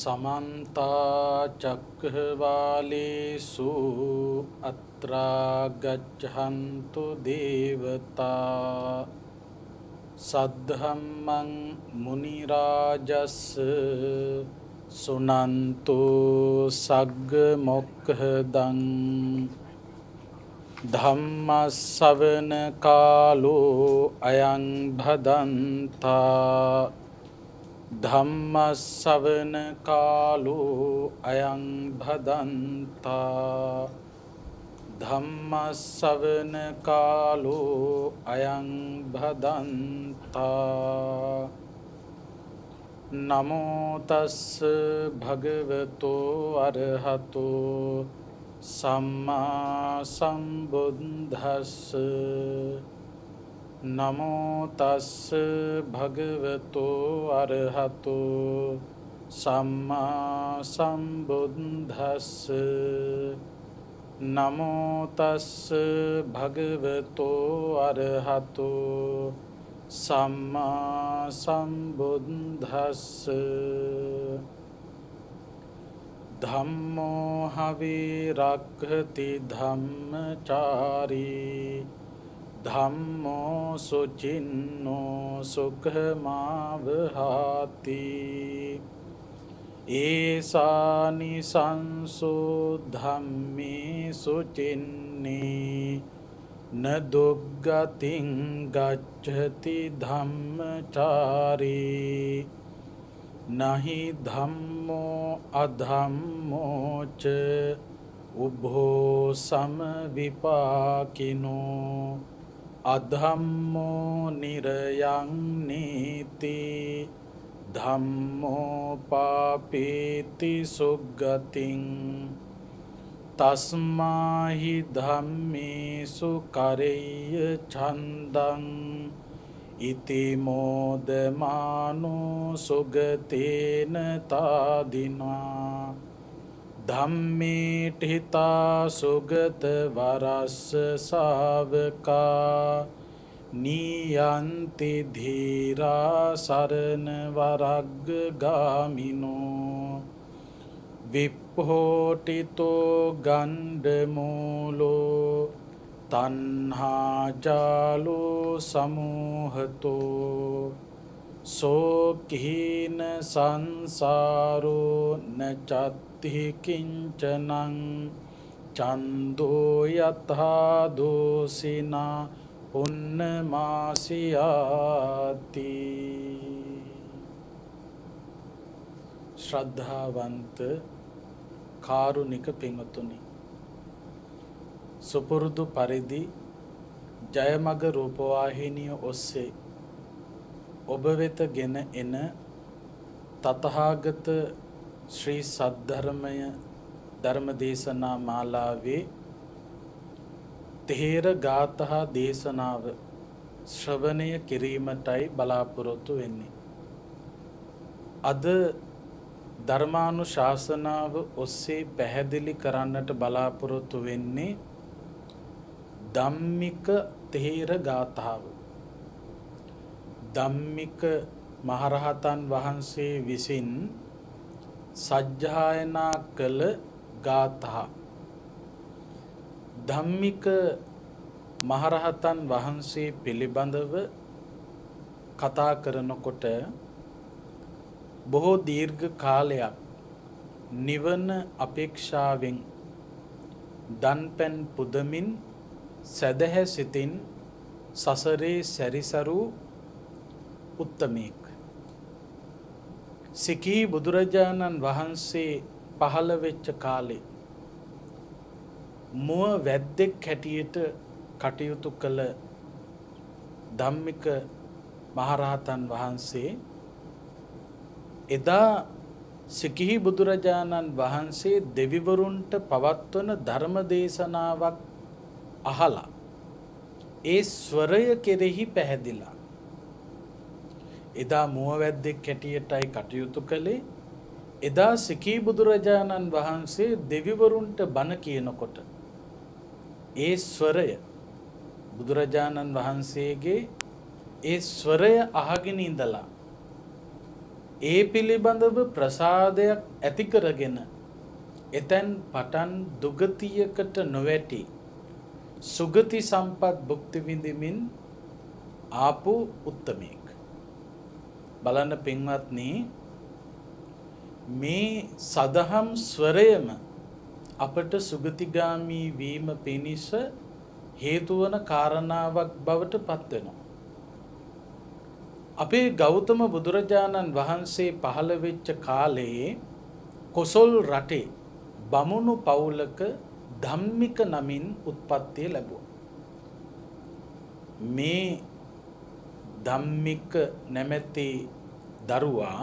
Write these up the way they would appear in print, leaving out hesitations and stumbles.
समन्ता चक्रवालेषु अत्रा गच्छन्तु देवता सद्धम्मं मुनिराजस्य सुनन्तु सग्गमोक्खदं धम्मश्रवण कालो अयं भदन्ता धम्मश्रवण कालो अयं भदन्ता धम्मश्रवण कालो अयं भदन्ता नमो तस्स भगवतो अरहतो सम्मा सम्बुद्धस्स नमो तस्स भगवतो अरहतो सम्मा सम्बुद्धस्स नमो तस्स भगवतो अरहतो सम्मा सम्बुद्धस्स धम्मो हविरक्खति धम्मचारी धम्मो सुचिन्नो सुखमावहाति ईशानिशंसो धम्मे सुचिन्ने न दुर्गतिं गच्छति धम्मचारी नहि धम्मो अधम्मो च उभो समविपाकिनो अधम्मो निरयं नीति धम्मो पापेति सुगतिं तस्माहि धम्मेषु करैय छन्दं इति मोदमानो सुगतेन तादिना धम्मे ठिता सुगतवरस्य सावका नीयन्ति धीरा शरणवरगगामिनो विस्फोटितो गण्डमूलो तन्हाजालो समूहतो शोकहीन संसारो न चत्ति किंचनं चन्दो यथा दोषिना पुण्यमास्याति। श्रद्धावंत කාරුණික පින්වතුනි, සුපුරුදු පරිදි ජයමග රූපවාහිනිය ඔස්සේ ඔබ වෙත ගෙන එන තථාගත ශ්‍රී සද්ධර්මය ධර්මදේශනා මාලාවේ තේර ගාථා දේශනාව ශ්‍රවණය කිරීමටයි බලාපොරොත්තු වෙන්නේ. අද ධර්මානුශාසනාව ඔස්සේ පැහැදිලි කරන්නට බලාපොරොත්තු වෙන්නේ ධම්මික තේර ගාථාව. ධම්මික මහරහතන් වහන්සේ විසින් සජ්ජායනා කළ ගාථා. ධම්මික මහරහතන් වහන්සේ පිළිබඳව කතා කරනකොට බොහෝ දීර්ඝ කාලයක් නිවන අපේක්ෂාවෙන් දන්පැන් පුදමින් සදහැ සිතින් සසරේ සැරිසරු උත්තමයෙක්. සිකී බුදුරජාණන් වහන්සේ පහළ වෙච්ච කාලේ මුව වැද්දෙක් හැටියට කටයුතු කළ ධම්මික මහරහතන් වහන්සේ එදා සිකිහි බුදුරජාණන් වහන්සේ දෙවිවරුන්ට පවත්වන ධර්ම දේශනාවක් අහලා ඒ ස්වරය කෙරෙහි පැහැදිලා. එදා මුවවැද්දෙක් හැටියටයි කටයුතු කළේ. එදා සිකිහි බුදුරජාණන් වහන්සේ දෙවිවරුන්ට බණ කියනකොට ඒ ස්වරය බුදුරජාණන් වහන්සේගේ ඒ ස්වරය අහගෙන ඉඳලා ඒ පිළිබඳව ප්‍රසාදයක් ඇති කරගෙන එතෙන් පටන් දුගතියකට නොවැටි සුගති සම්පත් භුක්ති විඳිමින් ආපු උත්තමයෙක්. බලන්න පින්වත්නි, මේ සදහම් ස්වරයම අපට සුගතිගාමී වීම පිණිස හේතු වන කාරණාවක් බවට පත් වෙනවා. අපේ ගෞතම බුදුරජාණන් වහන්සේ පහළ වෙච්ච කාලයේ කොසල් රටේ බමුණු පවුලක ධම්මික නමින් උත්පත්තිය ලැබුවා. මේ ධම්මික නැමැති දරුවා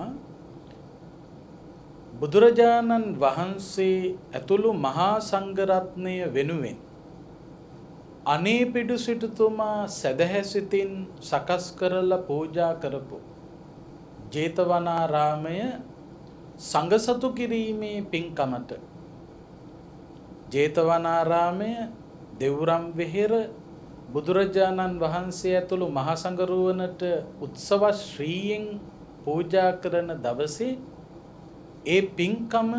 බුදුරජාණන් වහන්සේ ඇතුළු මහා සංඝරත්නය වෙනුවෙන් අනේපිඩු සිටුතුමා සදහැසිතින් සකස් කරලා පූජා කරපු ජේතවනාරාමය සංඝසතු කිරීමේ පින්කමට ජේතවනාරාමය දෙව්රම් වෙහෙර බුදුරජාණන් වහන්සේ ඇතුළු මහා සංඝරුවනට උත්සව ශ්‍රීයෙන් පූජා කරන දවසේ ඒ පින්කම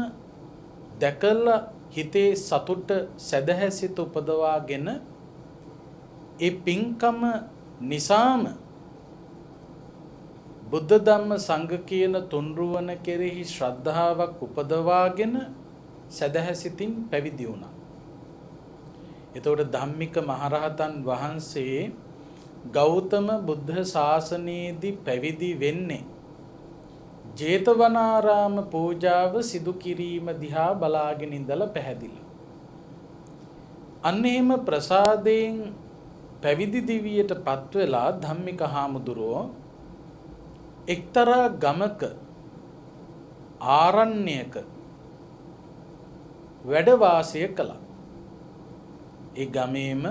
දැකලා හිතේ සතුට සදහැසිත උපදවාගෙන ඒ පින්කම නිසාම බුද්ධ ධම්ම සංඝ කියන තුන්රුවන කෙරෙහි ශ්‍රද්ධාවක් උපදවාගෙන සදහැසිතින් පැවිදි වුණා. එතකොට ධම්මික මහරහතන් වහන්සේ ගෞතම බුද්ධ ශාසනයේදී පැවිදි වෙන්නේ ජේතවනාරාම පූජාව සිදු කිරීම දිහා බලාගෙන ඉඳලා පැහැදිලා. අන්න එහෙම ප්‍රසාදයෙන් පැවිදි දිවියට පත් වෙලා ධම්මික හාමුදුරුවෝ එක්තරා ගමක ආරණ්‍යක වැඩ වාසය කළා. ඒ ගමේම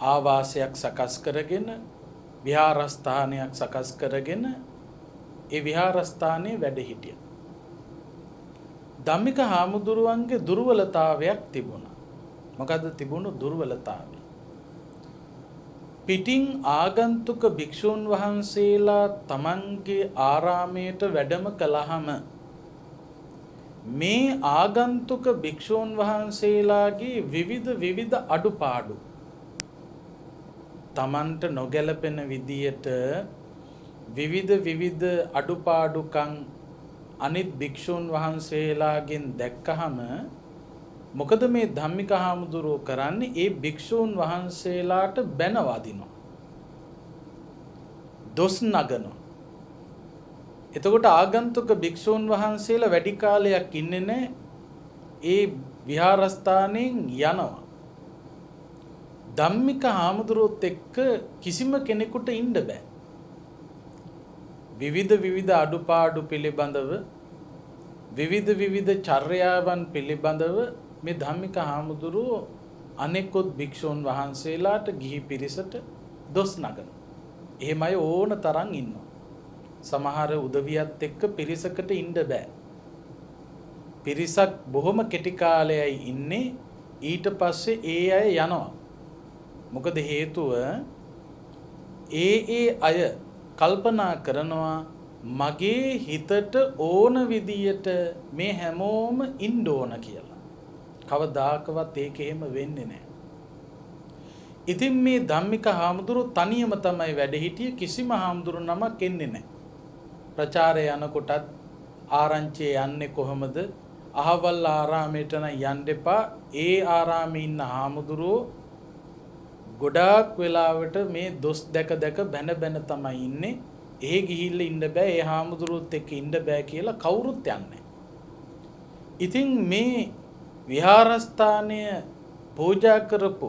ආවාසයක් සකස් කරගෙන විහාරස්ථානයක් සකස් කරගෙන ඒ විහාරස්ථානයේ වැඩ හිටියා. ධම්මික හාමුදුරුවන්ගේ දුර්වලතාවයක් තිබුණා. මොකද්ද තිබුණු දුර්වලතාවය? පිටින් ආගන්තුක භික්ෂූන් වහන්සේලා තමන්ගේ ආරාමයට වැඩම කළාම මේ ආගන්තුක භික්ෂූන් වහන්සේලාගේ විවිධ අඩුපාඩු තමන්ට නොගැලපෙන විදියට විවිධ අඩුපාඩුකම් අනිත් භික්ෂූන් වහන්සේලාගෙන් දැක්කහම මොකද මේ ධම්මික හාමුදුරුවෝ කරන්නේ? ඒ භික්ෂූන් වහන්සේලාට බැන වදිනවා, දොස් නගනවා. එතකොට ආගන්තුක භික්ෂූන් වහන්සේලා වැඩි කාලයක් ඉන්නේ නැහැ, ඒ විහාරස්ථානයෙන් යනවා. ධම්මික හාමුදුරුවොත් එක්ක කිසිම කෙනෙකුට ඉන්න බෑ. විවිධ අඩුපාඩු පිළිබඳව විවිධ චර්යාවන් පිළිබඳව මේ ධම්මික හාමුදුරුවෝ අනෙකුත් භික්ෂූන් වහන්සේලාට ගිහි පිරිසට දොස් නගන. එහෙම අය ඕන තරම් ඉන්නවා. සමහර උදවියත් එක්ක පිරිසකට ඉන්න බෑ. පිරිසක් බොහොම කෙටි කාලයයි ඉන්නේ, ඊට පස්සේ ඒ අය යනවා. මොකද හේතුව ඒ අය කල්පනා කරනවා මගේ හිතට ඕන විදියට මේ හැමෝම ඉන්න ඕන කියලා. කවදාකවත් ඒක එහෙම වෙන්නේ නැහැ. ඉතින් මේ ධම්මික හාමුදුරුවෝ තනියම තමයි වැඩ හිටියේ, කිසිම හාමුදුරු නමක් එන්නේ නැහැ. ප්‍රචාරය යනකොටත් ආරංචිය යන්නේ කොහොමද? අහවල් ආරාමයට නම් යන්න එපා. ඒ ආරාමේ ඉන්න හාමුදුරුවෝ ගොඩාක් වෙලාවට මේ දොස් දැක බැන තමයි ඉන්නේ. ඒ ගිහිල්ලා ඉන්න බෑ, ඒ හාමුදුරුවොත් එක්ක ඉන්න බෑ කියලා කවුරුත් යන්නේ. ඉතින් මේ විහාරස්ථානය පූජා කරපු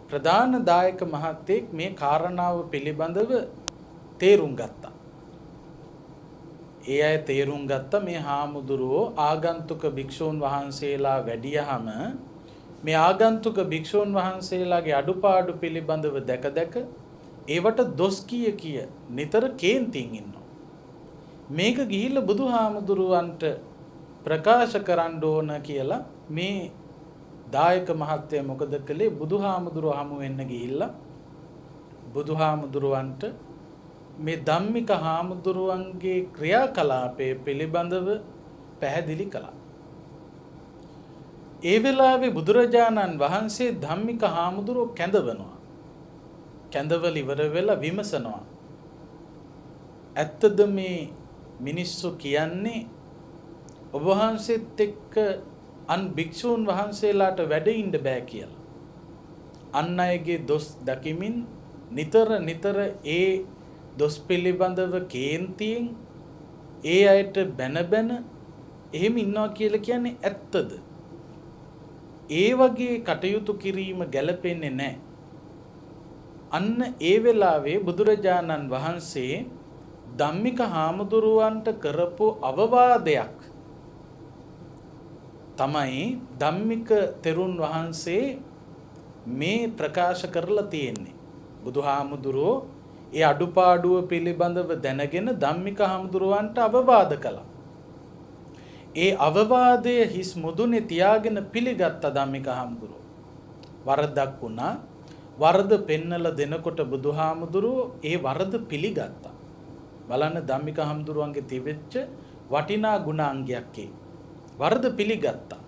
ප්‍රධාන දායක මහත්තයෙක් මේ කාරණාව පිළිබඳව තේරුම් ගත්තා. ඒ අය තේරුම් ගත්තා මේ හාමුදුරුවෝ ආගන්තුක භික්ෂූන් වහන්සේලා වැඩියහම මේ ආගන්තුක භික්ෂූන් වහන්සේලාගේ අඩුපාඩු පිළිබඳව දැක ඒවට දොස් කිය නිතර කේන්තියෙන් ඉන්නවා. මේක ගිහිල්ලා බුදුහාමුදුරුවන්ට ප්‍රකාශ කරන්න ඕන කියලා මේ දායක මහත්තයා මොකද කළේ? බුදුහාමුදුරුව හමු වෙන්න ගිහිල්ලා බුදුහාමුදුරුවන්ට මේ ධම්මික හාමුදුරුවන්ගේ ක්‍රියාකලාපය පිළිබඳව පැහැදිලි කළා. ඒ වෙලාවේ බුදුරජාණන් වහන්සේ ධම්මික හාමුදුරුවෝ කැඳවනවා. කැඳවල ඉවර වෙලා විමසනවා. ඇත්තද මේ මිනිස්සු කියන්නේ ඔබ වහන්සේත් එක්ක අන් භික්ෂූන් වහන්සේලාට වැඩ ඉන්න බෑ කියලා. අන් අයගේ දොස් දකිමින් නිතර ඒ දොස් පිළිබඳව කේන්තියෙන් ඒ අයට බැන එහෙම ඉන්නවා කියලා කියන්නේ ඇත්තද? ඒ වගේ කටයුතු කිරීම ගැලපෙන්නේ නැහැ. අන්න ඒ වෙලාවේ බුදුරජාණන් වහන්සේ ධම්මික හාමුදුරුවන්ට කරපු අවවාදයක් තමයි ධම්මික තෙරුන් වහන්සේ මේ ප්‍රකාශ කරලා තියෙන්නේ. බුදුහාමුදුරුවෝ ඒ අඩුපාඩුව පිළිබඳව දැනගෙන ධම්මික හාමුදුරුවන්ට අවවාද කළා. ඒ අවවාදය හිස් මුදුනේ තියාගෙන පිළිගත්ත ධම්මික හාමුදුරුවෝ. වරදක් වුණා. වරද පෙන්නලා දෙනකොට බුදුහාමුදුරුවෝ ඒ වරද පිළිගත්තා. බලන්න ධම්මික හාමුදුරුවන්ගේ තිබෙච්ච වටිනා ගුණාංගයක් ඒ. වරද පිළිගත්තා.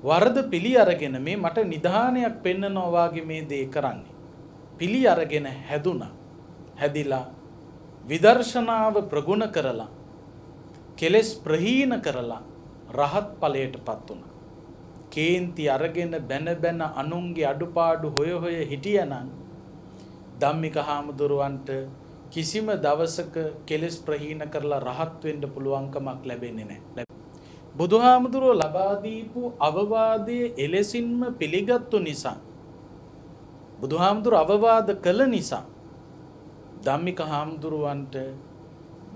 වරද පිළි අරගෙන මේ මට නිධානයක් පෙන්නනවා වාගේ මේ දේ කරන්නේ. පිළි අරගෙන හැදුනා. හැදිලා විදර්ශනාව ප්‍රගුණ කරලා කෙලෙස් ප්‍රහීන කරලා රහත් ඵලයටපත් වුණා. කේන්ති අරගෙන බැන අනුන්ගේ අඩුපාඩු හොය හිටියනම් ධම්මික හාමුදුරුවන්ට කිසිම දවසක කෙලෙස් ප්‍රහීන කරලා රහත් වෙන්න පුළුවන්කමක් ලැබෙන්නේ නැහැ. බුදුහාමුදුරුවෝ ලබා දීපු අවවාදයේ එලෙසින්ම පිළිගත්තු නිසා බුදුහාමුදුරුවෝ අවවාද කළ නිසා ධම්මික හාමුදුරුවන්ට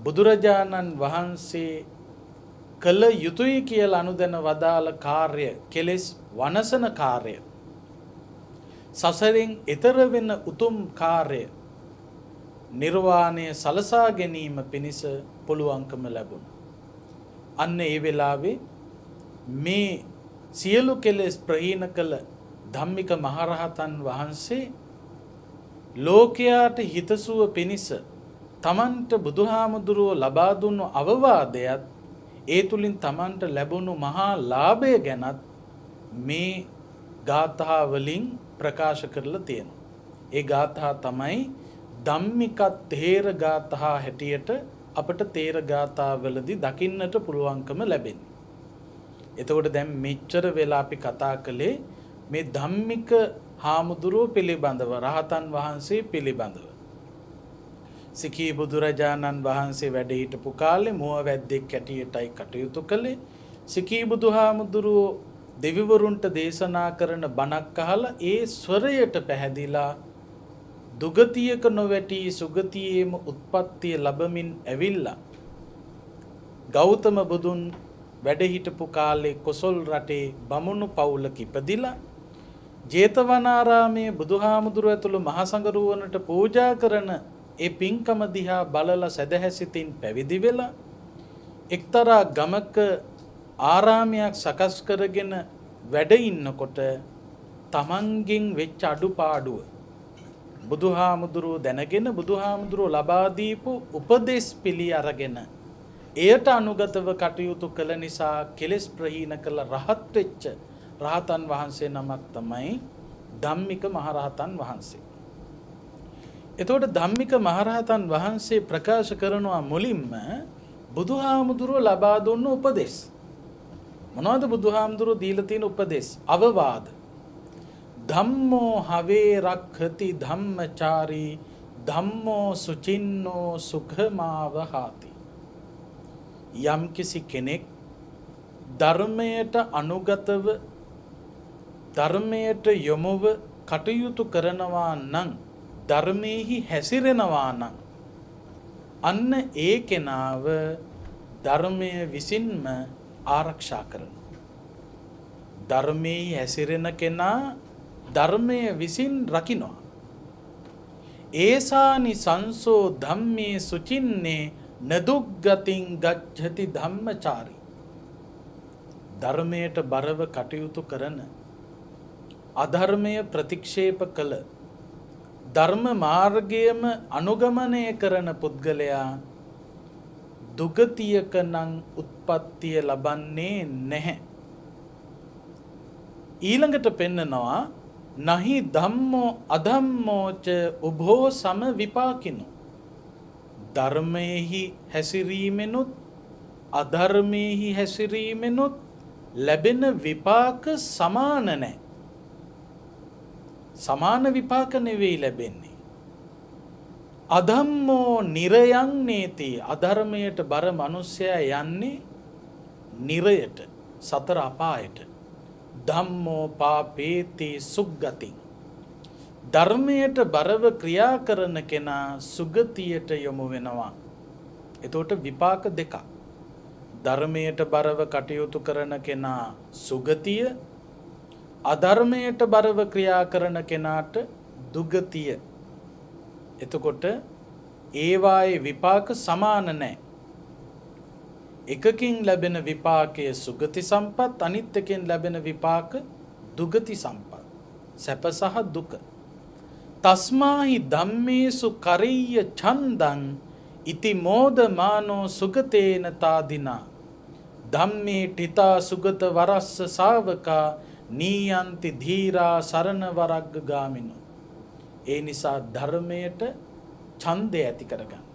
බුදුරජාණන් වහන්සේ කළ යුතුයි කියලා අනුදැන වදාළ කාර්ය කෙලෙස් වනසන කාර්ය සසරෙන් එතර වෙන උතුම් කාර්ය නිර්වාණය සලසා ගැනීම පිණිස පුළුවන්කම ලැබුණා. අන්න ඒ වෙලාවේ මේ සියලු කෙලෙස් ප්‍රහීන කළ ධම්මික මහරහතන් වහන්සේ ලෝකයාට හිතසුව පිණිස තමන්ට බුදුහාමුදුරුවෝ ලබා දුන්නු අවවාදයත් ඒ තුලින් තමන්ට ලැබුණු මහා ලාභය ගැනත් මේ ගාථා වලින් ප්‍රකාශ කරලා තියෙනවා. ඒ ගාථා තමයි ධම්මික තේර ගාථා හැටියට අපට තේර ගාථා වලදී දකින්නට පුළුවන්කම ලැබෙන්නේ. එතකොට දැන් මෙච්චර වෙලා අපි කතා කළේ මේ ධම්මික හාමුදුරුවෝ පිළිබඳව රහතන් වහන්සේ පිළිබඳව. සිකී බුදුරජාණන් වහන්සේ වැඩ හිටපු කාලේ මුව වැද්දෙක් හැටියටයි කටයුතු කළේ. සිකී බුදුහාමුදුරුවෝ දෙවිවරුන්ට දේශනා කරන බණක් අහලා ඒ ස්වරයට පැහැදිලා දුගතියක නොවැටි සුගතියේම උත්පත්තිය ලැබමින් ඇවිල්ලා ගෞතම බුදුන් වැඩ හිටපු කාලේ කොසල් රටේ බමුණු පවුලක ඉපදිලා ජේතවනාරාමයේ බුදුහාමුදුරුවෝ ඇතුළු මහා සංඝරුවනට පූජා කරන ඒ පින්කම දිහා බලලා සදහැසිතින් පැවිදි වෙලා එක්තරා ගමක ආරාමයක් සකස් කරගෙන වැඩ ඉන්නකොට තමන්ගෙන් වෙච්ච අඩුපාඩුව බුදුහාමුදුරුවෝ දැනගෙන බුදුහාමුදුරුවෝ ලබා දීපු උපදේශ පිළි අරගෙන එයට අනුගතව කටයුතු කළ නිසා කෙලෙස් ප්‍රහීන කළ රහත් වෙච්ච රහතන් වහන්සේ නමක් තමයි ධම්මික මහරහතන් වහන්සේ. එතකොට ධම්මික මහරහතන් වහන්සේ ප්‍රකාශ කරනවා මුලින්ම බුදුහාමුදුරුවෝ ලබා දුන්න උපදේශ. මොනවද බුදුහාමුදුරුවෝ දීලා තියෙන උපදේශ? අවවාද. ධම්මෝ හවේ රක්ඛති ධම්මචාරී ධම්මෝ සුචින්නෝ සුඛමාවහාති. යම් කිසි කෙනෙක් ධර්මයට අනුගතව ධර්මයට යොමුව කටයුතු කරනවා නම් ධර්මයේහි හැසිරෙනවා නම් අන්න ඒ කෙනාව ධර්මය විසින්ම ආරක්ෂා කරනවා. ධර්මයේ හැසිරෙන කෙනා ධර්මය විසින් රකින්නවා. ඒසානි සංසෝ ධම්මේ සුචින්නේ නදුග්ගතින් ගච්ඡති ධම්මචාරී. ධර්මයට බරව කටයුතු කරන අධර්මය ප්‍රතික්ෂේප කළ ධර්ම මාර්ගයම අනුගමනය කරන පුද්ගලයා දුගතියක නම් උත්පත්තිය ලබන්නේ නැහැ. ඊළඟට පෙන්නනවා නහි ධම්මෝ අධම්මෝච උභෝ සම විපාකිනෝ. ධර්මයෙහි හැසිරීමෙනුත් අධර්මයෙහි හැසිරීමෙනුත් ලැබෙන විපාක සමාන නැහැ. සමාන විපාක නෙවෙයි ලැබෙන්නේ. අධම්මෝ නිරයං නේති. අධර්මයට බර මිනිසයා යන්නේ නිරයට, සතර අපායට. ධම්මෝ පාපේති සුග්ගති. ධර්මයට බරව ක්‍රියා කරන කෙනා සුගතියට යොමු වෙනවා. එතකොට විපාක දෙකක්. ධර්මයට බරව කටයුතු කරන කෙනා සුගතිය, අධර්මයට බරව ක්‍රියා කරන කෙනාට දුගතිය. එතකොට ඒවායේ විපාක සමාන නැහැ. එකකින් ලැබෙන විපාකය සුගති සම්පත්, අනිත් එකෙන් ලැබෙන විපාක දුගති සම්පත්, සැප සහ දුක. තස්මාහි ධම්මේසු කරිය්‍ය ඡන්දං ඉති මෝදමානෝ සුගතේන තාදිනා ධම්මේ ඨිතා සුගත වරස්ස ශාවකා නීයන්ති ධීරා සරණ වරග්ග ගාමිනෝ. ඒ නිසා ධර්මයට ඡන්දය ඇති කරගන්න.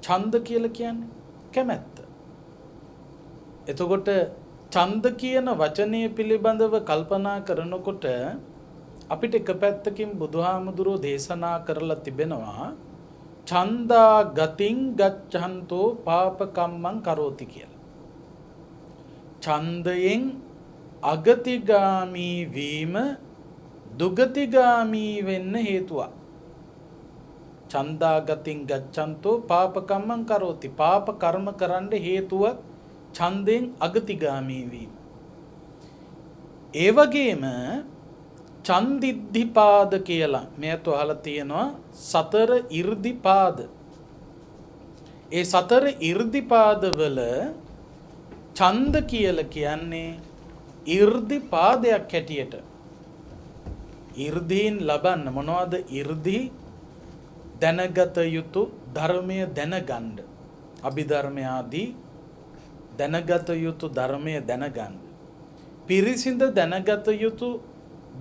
ඡන්ද කියලා කියන්නේ කැමැත්ත. එතකොට ඡන්ද කියන වචනය පිළිබඳව කල්පනා කරනකොට අපිට එක පැත්තකින් බුදුහාමුදුරුවෝ දේශනා කරලා තිබෙනවා ඡන්දා ගතින් ගච්ඡන්තෝ පාපකම්මං කරෝති කියලා. ඡන්දයෙන් අගතිගාමී වීම දුගතිගාමී වෙන්න හේතුවක්. ඡන්දා ගතින් ගච්ඡන්තෝ පාපකම්මං කරෝති. පාප කර්ම කරන්න හේතුවක් ඡන්දයෙන් අගතිගාමී වීම. ඒ වගේම ඡන්දිද්ධිපාද කියලා මෙයත් අහලා තියෙනවා සතර 이르දිපාද. ඒ සතර 이르දිපාද වල ඡන්ද කියලා කියන්නේ 이르දිපාදයක් හැටියට. 이르දීන් ලබන්න මොනවද? 이르දි දැනගත යුතු ධර්මය දැනගන්න. අභිධර්ම ආදී දැනගත යුතු ධර්මය දැනගන්න. පිරිසිඳ දැනගත යුතු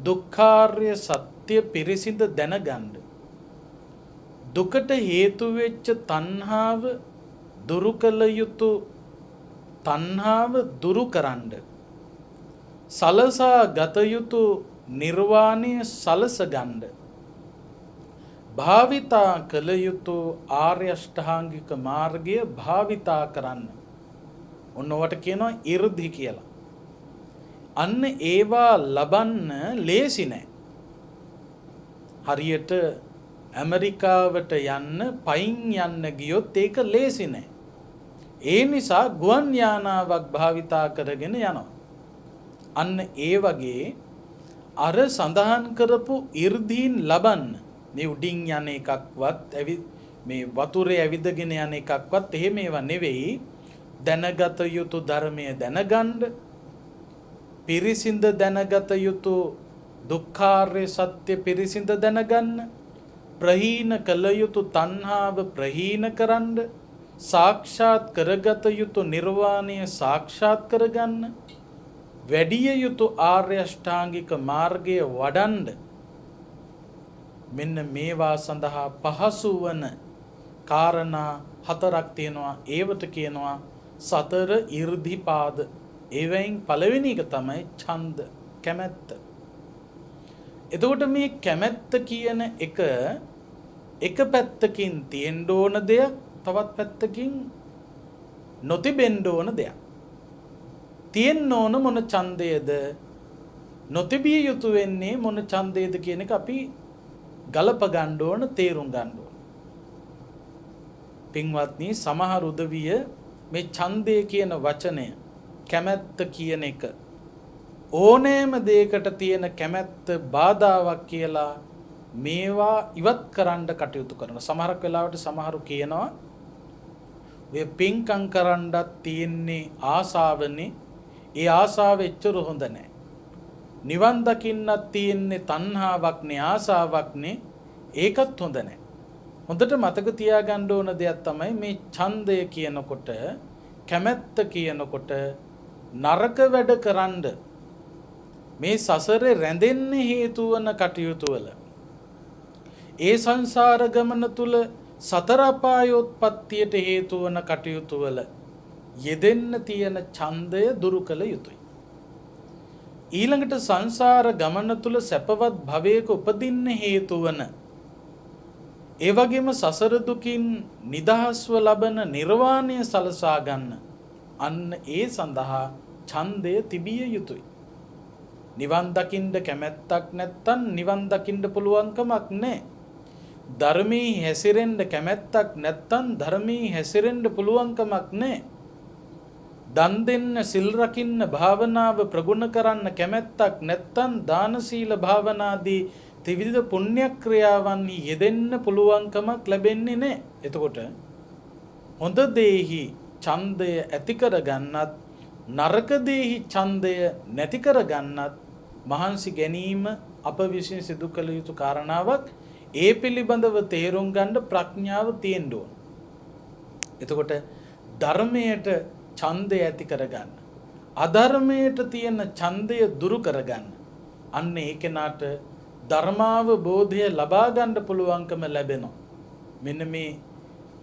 දුක්ඛාර්ය සත්‍ය පිරිසිඳ දැනගන්න. දුකට හේතු වෙච්ච තණ්හාව දුරු කළ යුතු තණ්හාව දුරු කරන්න. සලසා ගත යුතු නිර්වාණය සලස ගන්න. භාවිතා කළ යුතු ආර්ය අෂ්ටාංගික මාර්ගය භාවිතා කරන්න. ඔන්නවට කියනවා 이르දි කියලා. අන්න ඒවා ලබන්න ලේසි නෑ. හරියට ඇමරිකාවට යන්න පයින් යන්න ගියොත් ඒක ලේසි නෑ. ඒ නිසා ගුවන් යානාවක් භාවිතා කරගෙන යනවා. අන්න ඒ වගේ අර සඳහන් කරපු 이르දීන් ලබන්න මේ උඩින් යන එකක්වත් මේ වතුරේ ඇවිදගෙන යන එකක්වත් එහෙම ඒවා නෙවෙයි. දැනගත යුතු ධර්මය දැනගන්න, පිරිසිඳ දැනගත යුතු දුක්ඛාර්ය සත්‍ය පිරිසිඳ දැනගන්න, ප්‍රහීන කළ යුතු තණ්හාව ප්‍රහීන කරන්න, සාක්ෂාත් කරගත යුතු නිර්වාණය සාක්ෂාත් කරගන්න, වැඩිය යුතු ආර්ය අෂ්ටාංගික මාර්ගය වඩන්න. මෙන්න මේවා සඳහා පහසු වන කාරණා හතරක් තියෙනවා. ඒවට කියනවා සතර 이르දිපාද. ඒවෙන් පළවෙනි එක තමයි ඡන්ද, කැමැත්ත. එතකොට මේ කැමැත්ත කියන එක පැත්තකින් තියෙන්න ඕන දෙයක්, තවත් පැත්තකින් නොතිබෙන්න ඕන දෙයක්. තියෙන්න ඕන මොන ඡන්දයේද, නොතිබිය යුතු වෙන්නේ මොන ඡන්දයේද කියන එක අපි ගලප ගන්න ඕන, තේරුම් ගන්න ඕන. පින්වත්නි, සමහර උදවිය මේ ඡන්දය කියන වචනය, කැමැත්ත කියන එක ඕනෑම දෙයකට තියෙන කැමැත්ත බාධාවක් කියලා මේවා ඉවත් කරන්න කටයුතු කරනවා. සමහරක් වෙලාවට සමහරු කියනවා ඔය පින්කම් කරන්නත් තියෙන්නේ ආසාවනේ, ඒ ආසාව එච්චර හොඳ නැහැ. නිවන් දකින්නත් තියෙන්නේ තණ්හාවක්නේ, ආසාවක්නේ, ඒකත් හොඳ නැහැ. හොඳට මතක තියාගන්න ඕන දෙයක් තමයි මේ ඡන්දය කියනකොට, කැමැත්ත කියනකොට නරක වැඩ කරන්න මේ සසරේ රැඳෙන්න හේතු වන කටයුතු වල, ඒ සංසාර ගමන තුල සතර අපායෝත්පත්තියට හේතු වන කටයුතු වල යෙදෙන්න තියෙන ඡන්දය දුරු කළ යුතුයි. ඊළඟට සංසාර ගමන තුල සැපවත් භවයක උපදින්න හේතු වන, ඒ වගේම සසර දුකින් නිදහස්ව ලබන නිර්වාණය සලසා ගන්න, අන්න ඒ සඳහා ඡන්දය තිබිය යුතුයි. නිවන් දකින්න කැමැත්තක් නැත්තම් නිවන් දකින්න පුළුවන්කමක් නැහැ. ධර්මී හැසිරෙන්න කැමැත්තක් නැත්තම් ධර්මී හැසිරෙන්න පුළුවන්කමක් නැහැ. දන් දෙන්න, සිල් රකින්න, භාවනාව ප්‍රගුණ කරන්න කැමැත්තක් නැත්තම් දාන සීල භාවනාදී ත්‍රිවිධ පුණ්‍ය ක්‍රියාවන් යෙදෙන්න පුළුවන්කමක් ලැබෙන්නේ නැහැ. එතකොට හොඳ දේහි ඡන්දය ඇති කරගන්නත්, නරක දේහි ඡන්දය නැති කරගන්නත් මහන්සි ගැනීම අප විසින් සිදු කළ යුතු කාරණාවක්. ඒ පිළිබඳව තේරුම් ගන්න ප්‍රඥාව තියෙන්න ඕන. එතකොට ධර්මයට ඡන්දය ඇති කරගන්න, අධර්මයට තියෙන ඡන්දය දුරු කරගන්න, අන්න ඒ කෙනාට ධර්මාවබෝධය ලබා ගන්න පුළුවන්කම ලැබෙනවා. මෙන්න මේ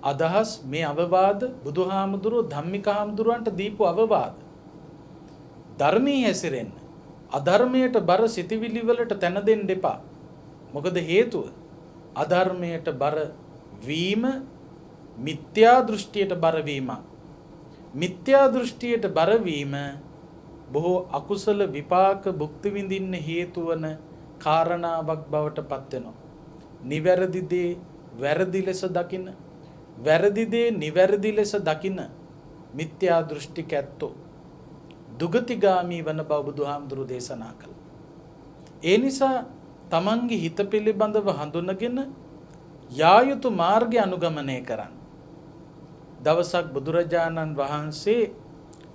අදහස්, මේ අවවාද බුදුහාමුදුරුවෝ ධම්මික හාමුදුරුවන්ට දීපු අවවාද. ධර්මී හැසිරෙන්න, අධර්මයට බර සිටිවිලි වලට තැන දෙන්න එපා. මොකද හේතුව අධර්මයට බර වීම මිත්‍යා දෘෂ්ටියට බර වීම. මිත්‍යා දෘෂ්ටියට බර වීම බොහෝ අකුසල විපාක භුක්ති විඳින්න හේතු වන කාරණාවක් බවට පත් වෙනවා. නිවැරදි දේ වැරදි ලෙස දකින්න, වැරදි දේ නිවැරදි ලෙස දකින්න මිත්‍යා දෘෂ්ටික ඇත්තෝ දුගතිගාමී වන බව බුදුහාමුදුරුවෝ දේශනා කළා. ඒ නිසා තමන්ගේ හිත පිළිබඳව හඳුනගෙන යා යුතු මාර්ගය අනුගමනය කරන්න. දවසක් බුදුරජාණන් වහන්සේ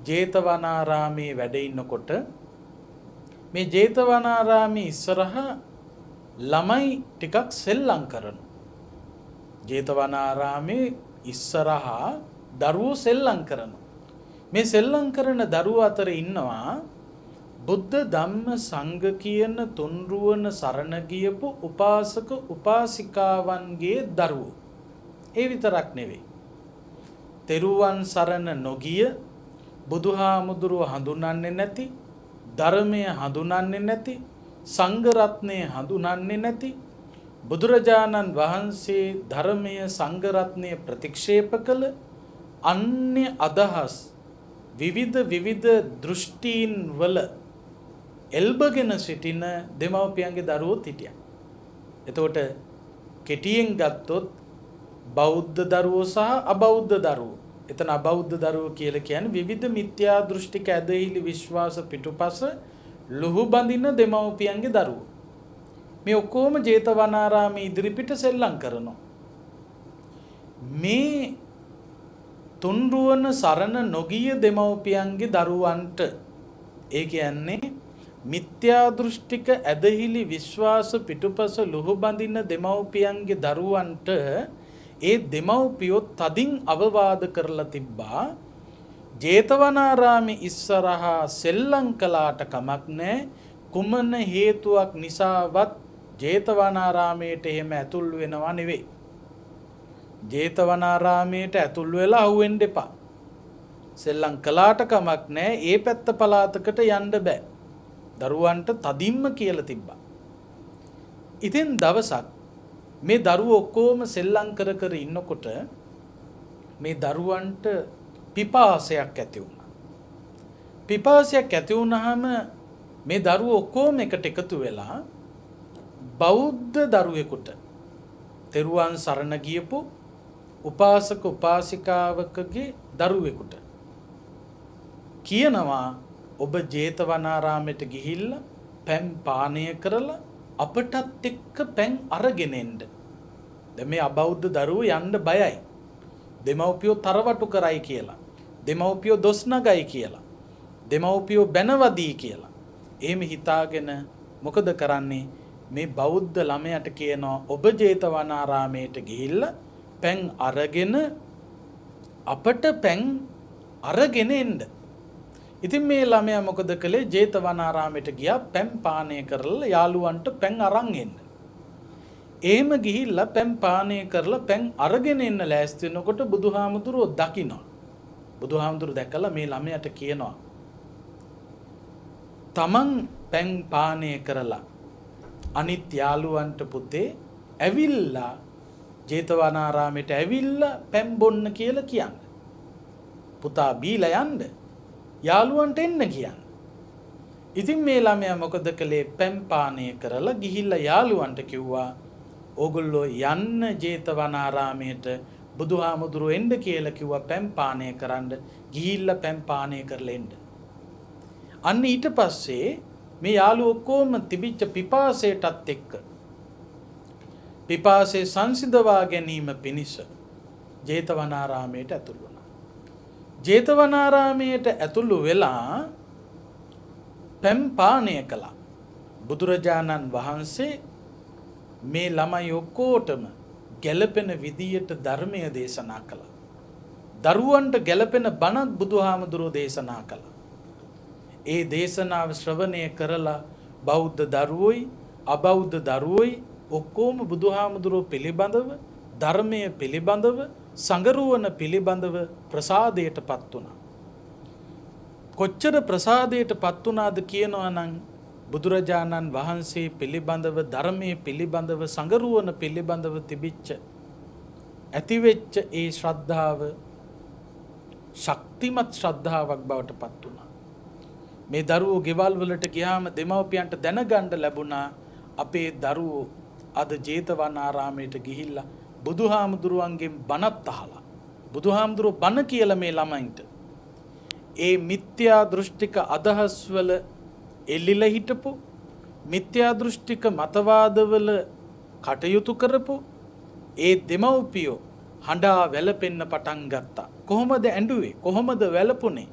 ජේතවනාරාමේ වැඩ ඉන්නකොට මේ ජේතවනාරාමේ ඉස්සරහා ළමයි ටිකක් සෙල්ලම් කරනවා. ජේතවනාරාමේ ඉස්සරහා දරුවෝ සෙල්ලම් කරනවා. මේ සෙල්ලම් කරන දරුවෝ අතර ඉන්නවා බුද්ධ ධම්ම සංඝ කියන තුන්රුවන සරණ ගියපු උපාසක උපාසිකාවන්ගේ දරුවෝ. ඒ විතරක් නෙවෙයි, තෙරුවන් සරණ නොගිය, බුදුහාමුදුරුව හඳුනන්නේ නැති, ධර්මය හඳුනන්නේ නැති, සංඝ රත්නය හඳුනන්නේ නැති, බුදුරජාණන් වහන්සේ ධර්මය සංඝ රත්නය ප්‍රතික්ෂේප කළ අන්‍ය අදහස් විවිධ දෘෂ්ටීන් වල එල්බගෙන සිටින දෙමව්පියන්ගේ දරුවෝ හිටියා. එතකොට කෙටියෙන් ගත්තොත් බෞද්ධ දරුවෝ සහ අබෞද්ධ දරුවෝ. එතන අබෞද්ධ දරුවෝ කියලා කියන්නේ විවිධ මිත්‍යා දෘෂ්ටික ඇදහිලි විශ්වාස පිටුපස ලුහු බඳින දෙමව්පියන්ගේ දරුවෝ. මේ ඔක්කොම ජේතවනාරාමේ ඉදිරිපිට සෙල්ලම් කරනවා. මේ තුන්රුවන සරණ නොගිය දෙමව්පියන්ගේ දරුවන්ට, ඒ කියන්නේ මිත්‍යා දෘෂ්ටික ඇදහිලි විශ්වාස පිටුපස ලුහු බඳින දෙමව්පියන්ගේ දරුවන්ට ඒ දෙමව්පියෝ තදින් අවවාද කරලා තිබ්බා, ජේතවනාරාමේ ඉස්සරහා සෙල්ලම් කළාට කමක් නැහැ, කුමන හේතුවක් නිසාවත් ජේතවනාරාමයට එහෙම ඇතුල් වෙනවා නෙවෙයි. ජේතවනාරාමයට ඇතුල් වෙලා අහුවෙන්න එපා. සෙල්ලම් කළාට කමක් නැහැ, ඒ පැත්ත පළාතකට යන්න බෑ. දරුවන්ට තදින්ම කියලා තිබ්බා. ඉතින් දවසක් මේ දරුවෝ ඔක්කොම සෙල්ලම් කර කර ඉන්නකොට මේ දරුවන්ට පිපාසයක් ඇති වුණා. පිපාසයක් ඇති වුණාම මේ දරුවෝ ඔක්කොම එකට එකතු වෙලා බෞද්ධ දරුවෙකුට, තෙරුවන් සරණ ගියපු උපාසක උපාසිකාවකගේ දරුවෙකුට කියනවා, ඔබ ජේතවනාරාමයට ගිහිල්ලා පැන් පානය කරලා අපටත් එක්ක පැන් අරගෙන එන්න. දැන් මේ අබෞද්ධ දරුවෝ යන්න බයයි. දෙමව්පියෝ තරවටු කරයි කියලා, දෙමව්පියෝ දොස් නගයි කියලා, දෙමව්පියෝ බැනවදී කියලා. එහෙම හිතාගෙන මොකද කරන්නේ? මේ බෞද්ධ ළමයට කියනවා ඔබ ජේතවනාරාමයට ගිහිල්ලා පැන් අරගෙන අපට පැන් අරගෙන එන්න. ඉතින් මේ ළමයා මොකද කළේ? ජේතවනාරාමයට ගියා පැන් පානය කරලා යාළුවන්ට පැන් අරන් එන්න. එහෙම ගිහිල්ලා පැන් පානය කරලා පැන් අරගෙන එන්න ලෑස්ති වෙනකොට බුදුහාමුදුරුවෝ දකිනවා. බුදුහාමුදුරුවෝ දැකලා මේ ළමයාට කියනවා තමන් පැන් පානය කරලා අනිත් යාළුවන්ට පුතේ ඇවිල්ලා ජේතවනාරාමයට ඇවිල්ලා පැන් බොන්න කියලා කියන්න. පුතා බීලා යන්න. යාළුවන්ට එන්න කියන්න. ඉතින් මේ ළමයා මොකද කළේ? පැන් පානය කරලා ගිහිල්ලා යාළුවන්ට කිව්වා ඕගොල්ලෝ යන්න ජේතවනාරාමයට බුදුහාමුදුරුවෝ එන්න කියලා කිව්වා පැන් පානය කරන්න. ගිහිල්ලා පැන් පානය කරලා එන්න. අන්න ඊට පස්සේ මේ යාළුවෝ ඔක්කොම තිබිච්ච පිපාසයටත් එක්ක පිපාසය සංසිඳවා ගැනීම පිණිස ජේතවනාරාමයට ඇතුළු වුණා. ජේතවනාරාමයට ඇතුළු වෙලා පැන් පානය කළා. බුදුරජාණන් වහන්සේ මේ ළමයි ඔක්කොටම ගැළපෙන විදියට ධර්මය දේශනා කළා. දරුවන්ට ගැළපෙන බණක් බුදුහාමුදුරුවෝ දේශනා කළා. ඒ දේශනාව ශ්‍රවණය කරලා බෞද්ධ දරුවෝයි අබෞද්ධ දරුවෝයි ඔක්කොම බුදුහාමුදුරුවෝ පිළිබඳව ධර්මය පිළිබඳව සංගරුවන පිළිබඳව ප්‍රසාදයටපත් වුණා. කොච්චර ප්‍රසාදයටපත් වුණාද කියනවා නම් බුදුරජාණන් වහන්සේ පිළිබඳව ධර්මයේ පිළිබඳව සංගරුවන පිළිබඳව තිබිච්ච ඇතිවෙච්ච ඒ ශ්‍රද්ධාව ශක්තිමත් ශ්‍රද්ධාවක් බවට පත් වුණා. මේ දරුවෝ ගෙවල් වලට ගියාම දෙමව්පියන්ට දැනගන්න ලැබුණා අපේ දරුවෝ අද ජේතවනාරාමයට ගිහිල්ලා බුදුහාමුදුරුවන්ගෙන් බණත් අහලා බුදුහාමුදුරුවෝ බණ කියලා මේ ළමයින්ට ඒ මිත්‍යා දෘෂ්ටික අදහස් වල එල්ලිලා හිටපු මිත්‍යා දෘෂ්ටික මතවාදවල කටයුතු කරපු ඒ දෙමව්පියෝ හඬා වැළපෙන්න පටන් ගත්තා. කොහොමද ඇඬුවේ? කොහොමද වැළපුනේ?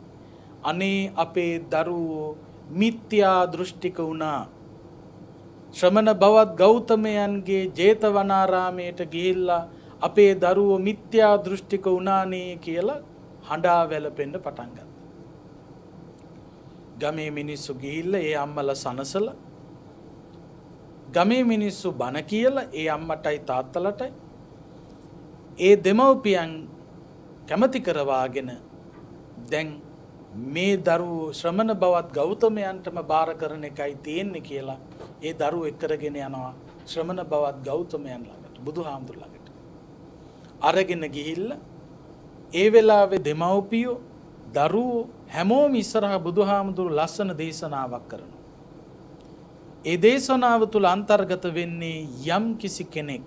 අනේ අපේ දරුවෝ මිත්‍යා දෘෂ්ටික වුණා. ශ්‍රමණ බවත් ගෞතමයන්ගේ ජේතවනාරාමයට ගිහිල්ලා අපේ දරුවෝ මිත්‍යා දෘෂ්ටික වුණානේ කියලා හඬා වැළපෙන්න පටන් ගත්තා. ගමේ මිනිස්සු ගිහිල්ලා ඒ අම්මලා සනසලා ගමේ මිනිස්සු බණ කියලා ඒ අම්මටයි තාත්තලටයි ඒ දෙමව්පියන් කැමති කරවාගෙන දැන් මේ දරුවෝ ශ්‍රමණ බවත් ගෞතමයන්ටම බාර කරන එකයි තියෙන්නේ කියලා ඒ දරුවෝ එක්කරගෙන යනවා ශ්‍රමණ බවත් ගෞතමයන් ළඟට බුදුහාමුදුර ළඟට. අරගෙන ගිහිල්ලා ඒ වෙලාවේ දෙමව්පියෝ දරුවෝ හැමෝම ඉස්සරහා බුදුහාමුදුර ලස්සන දේශනාවක් කරනවා. ඒ දේශනාව තුළ අන්තර්ගත වෙන්නේ යම් කිසි කෙනෙක්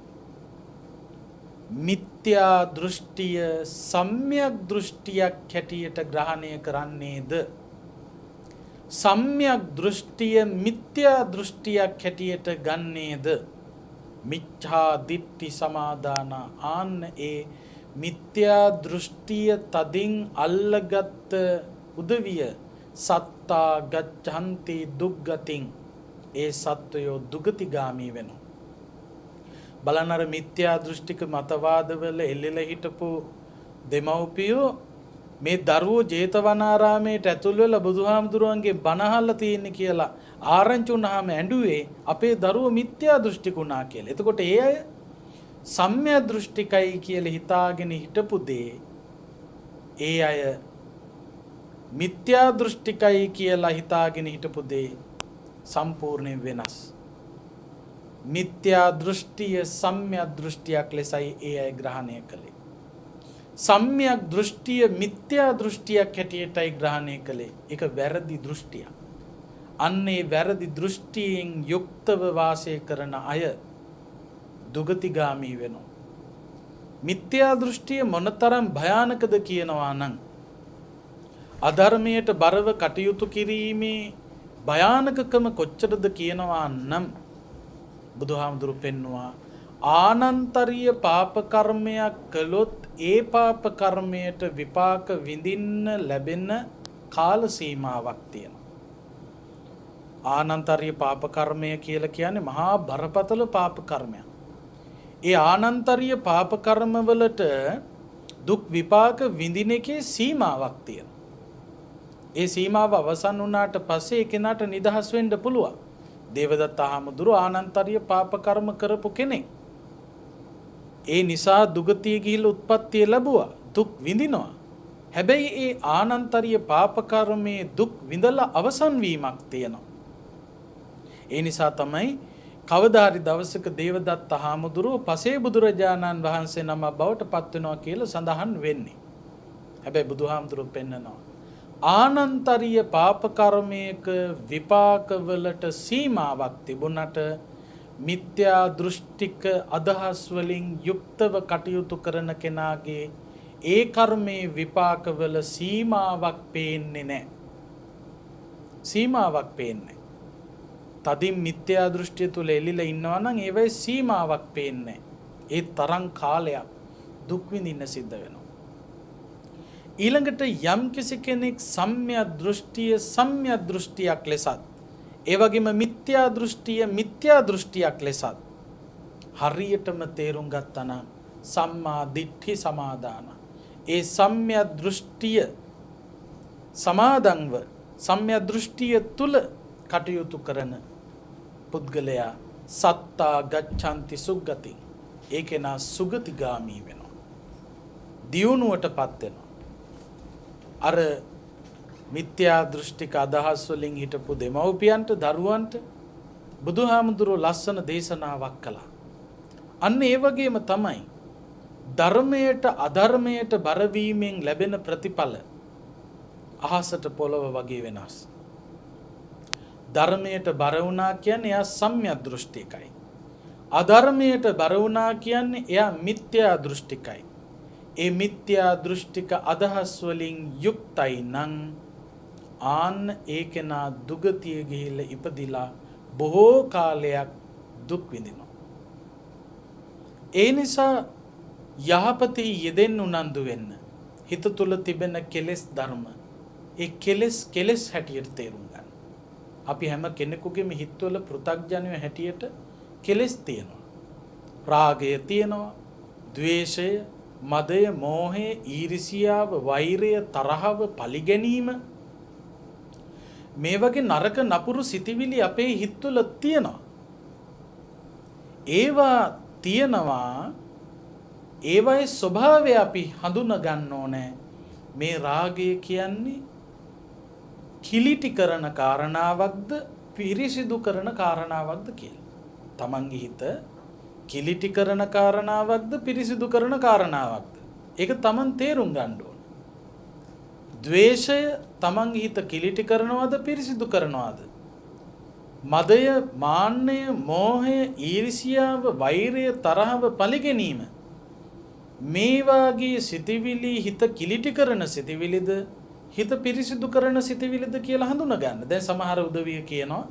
මිත්‍යා දෘෂ්ටිය සම්‍යක් දෘෂ්ටියක් හැටියට ග්‍රහණය කරන්නේද? සම්‍යක් දෘෂ්ටිය මිත්‍යා දෘෂ්ටියක් හැටියට ගන්නේද? මිච්ඡා දිට්ඨි සමාදාන ආන්න ඒ මිත්‍යා දෘෂ්ටිය තදින් අල්ලගත් උදවිය සත්තා ගච්ඡන්ති දුක්ගතින් ඒ සත්වයෝ දුගතිගාමී වෙනවා. බලන්න අර මිත්‍යා දෘෂ්ටික මතවාදවල එල්ලෙලා හිටපු දෙමව්පියෝ මේ දරුවෝ ජේතවනාරාමයට ඇතුල් වෙලා බුදුහාමුදුරුවන්ගේ බණ අහලා තියෙන්නේ කියලා ආරංචි වුණාම ඇඬුවේ අපේ දරුවෝ මිත්‍යා දෘෂ්ටික වුණා කියලා. එතකොට ඒ අය සම්‍යක් දෘෂ්ටිකයි කියලා හිතාගෙන හිටපු දේ ඒ අය මිත්‍යා දෘෂ්ටිකයි කියලා හිතාගෙන හිටපු දේ සම්පූර්ණයෙන් වෙනස්. මිත්‍යා දෘෂ්ටිය සම්‍යක් දෘෂ්ටියක් ලෙසයි ඒ අය ග්‍රහණය කළේ. සම්‍යක් දෘෂ්ටිය මිත්‍යා දෘෂ්ටියක් හැටියටයි ග්‍රහණය කළේ. ඒක වැරදි දෘෂ්ටියක්. අන්නේ වැරදි දෘෂ්ටියෙන් යුක්තව වාසය කරන අය දුගතිගාමී වෙනවා. මිත්‍යා දෘෂ්ටිය මොනතරම් භයානකද කියනවා නම් අධර්මයට බරව කටයුතු කිරීමේ භයානකකම කොච්චරද කියනවා නම් බුදුහාමුදුරු පෙන්නවා ආනන්තරීය පාප කර්මයක් කළොත් ඒ පාප කර්මයට විපාක විඳින්න ලැබෙන කාල සීමාවක් තියෙනවා. ආනන්තරීය පාප කර්මය කියලා කියන්නේ මහා බරපතල පාප කර්මයක්. ඒ ආනන්තරීය පාප කර්මවලට දුක් විපාක විඳින එකේ සීමාවක් තියෙනවා. ඒ සීමාව අවසන් වුණාට පස්සේ ඒ කෙනාට නිදහස් වෙන්න පුළුවන්. දේවදත්ත හාමුදුරුව ආනන්තරීය පාප කර්ම කරපු කෙනෙක්. ඒ නිසා දුගතිය ගිහිල්ලා උත්පත්තිය ලැබුවා. දුක් විඳිනවා. හැබැයි ඒ ආනන්තරීය පාප කර්මයේ දුක් විඳලා අවසන් වීමක් තියෙනවා. ඒ නිසා තමයි කවදා හරි දවසක දේවදත්ත හාමුදුරුව පසේ බුදුරජාණන් වහන්සේ නම බවට පත් වෙනවා කියලා සඳහන් වෙන්නේ. හැබැයි බුදුහාමුදුරුව පෙන්නනවා ආනන්තරීය පාප කර්මයක විපාකවලට සීමාවක් තිබුණට මිත්‍යා දෘෂ්ටික අදහස් වලින් යුක්තව කටයුතු කරන කෙනාගේ ඒ කර්මයේ විපාකවල සීමාවක් පේන්නේ නැහැ. සීමාවක් පේන්නේ. තදින් මිත්‍යා දෘෂ්ටිය තුල එළිලා ඉන්නවා නම් ඒවයි සීමාවක් පේන්නේ. ඒ තරම් කාලයක් දුක් විඳින්න සිද්ධ වෙනවා. ඊළඟට යම් කෙනෙක් සම්‍යක් දෘෂ්ටියක් ලෙසත් ඒ වගේම මිත්‍යා දෘෂ්ටියක් ලෙසත් හරියටම තේරුම් ගත්තා නම් සම්මා දිට්ඨි සමාදාන ඒ සම්‍යක් දෘෂ්ටිය සමාදන්ව සම්‍යක් දෘෂ්ටිය තුල කටයුතු කරන පුද්ගලයා සත්තා ගච්ඡanti සුග්ගති ඒකේනා සුගතිගාමී වෙනවා. දියුණුවටපත් වෙනවා. අර මිත්‍යා දෘෂ්ටික අදහස් වලින් හිටපු දෙමව්පියන්ට දරුවන්ට බුදුහාමුදුරුවෝ ලස්සන දේශනාවක් කළා. අන්න ඒ වගේම තමයි ධර්මයට අධර්මයට බර වීමෙන් ලැබෙන ප්‍රතිඵල අහසට පොළව වගේ වෙනස්. ධර්මයට බර වුණා කියන්නේ එයා සම්‍යක් දෘෂ්ටිකයි. අධර්මයට බර වුණා කියන්නේ එයා මිත්‍යා දෘෂ්ටිකයි. ඒ මිත්‍යා දෘෂ්ටික අදහස් වලින් යුක්තයි නම් ආන්න ඒකෙනා දුගතිය ගිහිල්ලා ඉපදිලා බොහෝ කාලයක් දුක් විඳිනවා. ඒ නිසා යහපතේ යෙදෙන්න උනන්දු වෙන්න හිත තුල තිබෙන කෙලෙස් ධර්ම ඒ කෙලෙස් හැටියට තේරුම් ගන්න. අපි හැම කෙනෙකුගේම හිතවල පෘථග්ජනය හැටියට කෙලෙස් තියෙනවා. රාගය තියෙනවා, ද්වේෂය, මදය, මෝහය, ඊර්ෂියාව, වෛරය, තරහව, පලිගැනීම මේ වගේ නරක නපුරු සිතිවිලි අපේ හිතවල තියෙනවා. ඒවා තියෙනවා ඒවයි ස්වභාවය අපි හඳුනා ගන්න ඕනේ. මේ රාගය කියන්නේ කිලිටි කරන කාරණාවක්ද පිරිසිදු කරන කාරණාවක්ද කියලා. තමන්ගේ හිත කිලිටි කරන කාරණාවක්ද පිරිසිදු කරන කාරණාවක්ද ඒක තමන් තේරුම් ගන්න ඕන. ද්වේෂය තමන්ගේ හිත කිලිටි කරනවද පිරිසිදු කරනවද? මදය, මාන්නය, මෝහය, ඊර්ෂියාව, වෛරය, තරහව, පලිගැනීම මේ වාගේ සිතිවිලි හිත කිලිටි කරන සිතිවිලිද හිත පිරිසිදු කරන සිතිවිලිද කියලා හඳුනා ගන්න. දැන් සමහර උදවිය කියනවා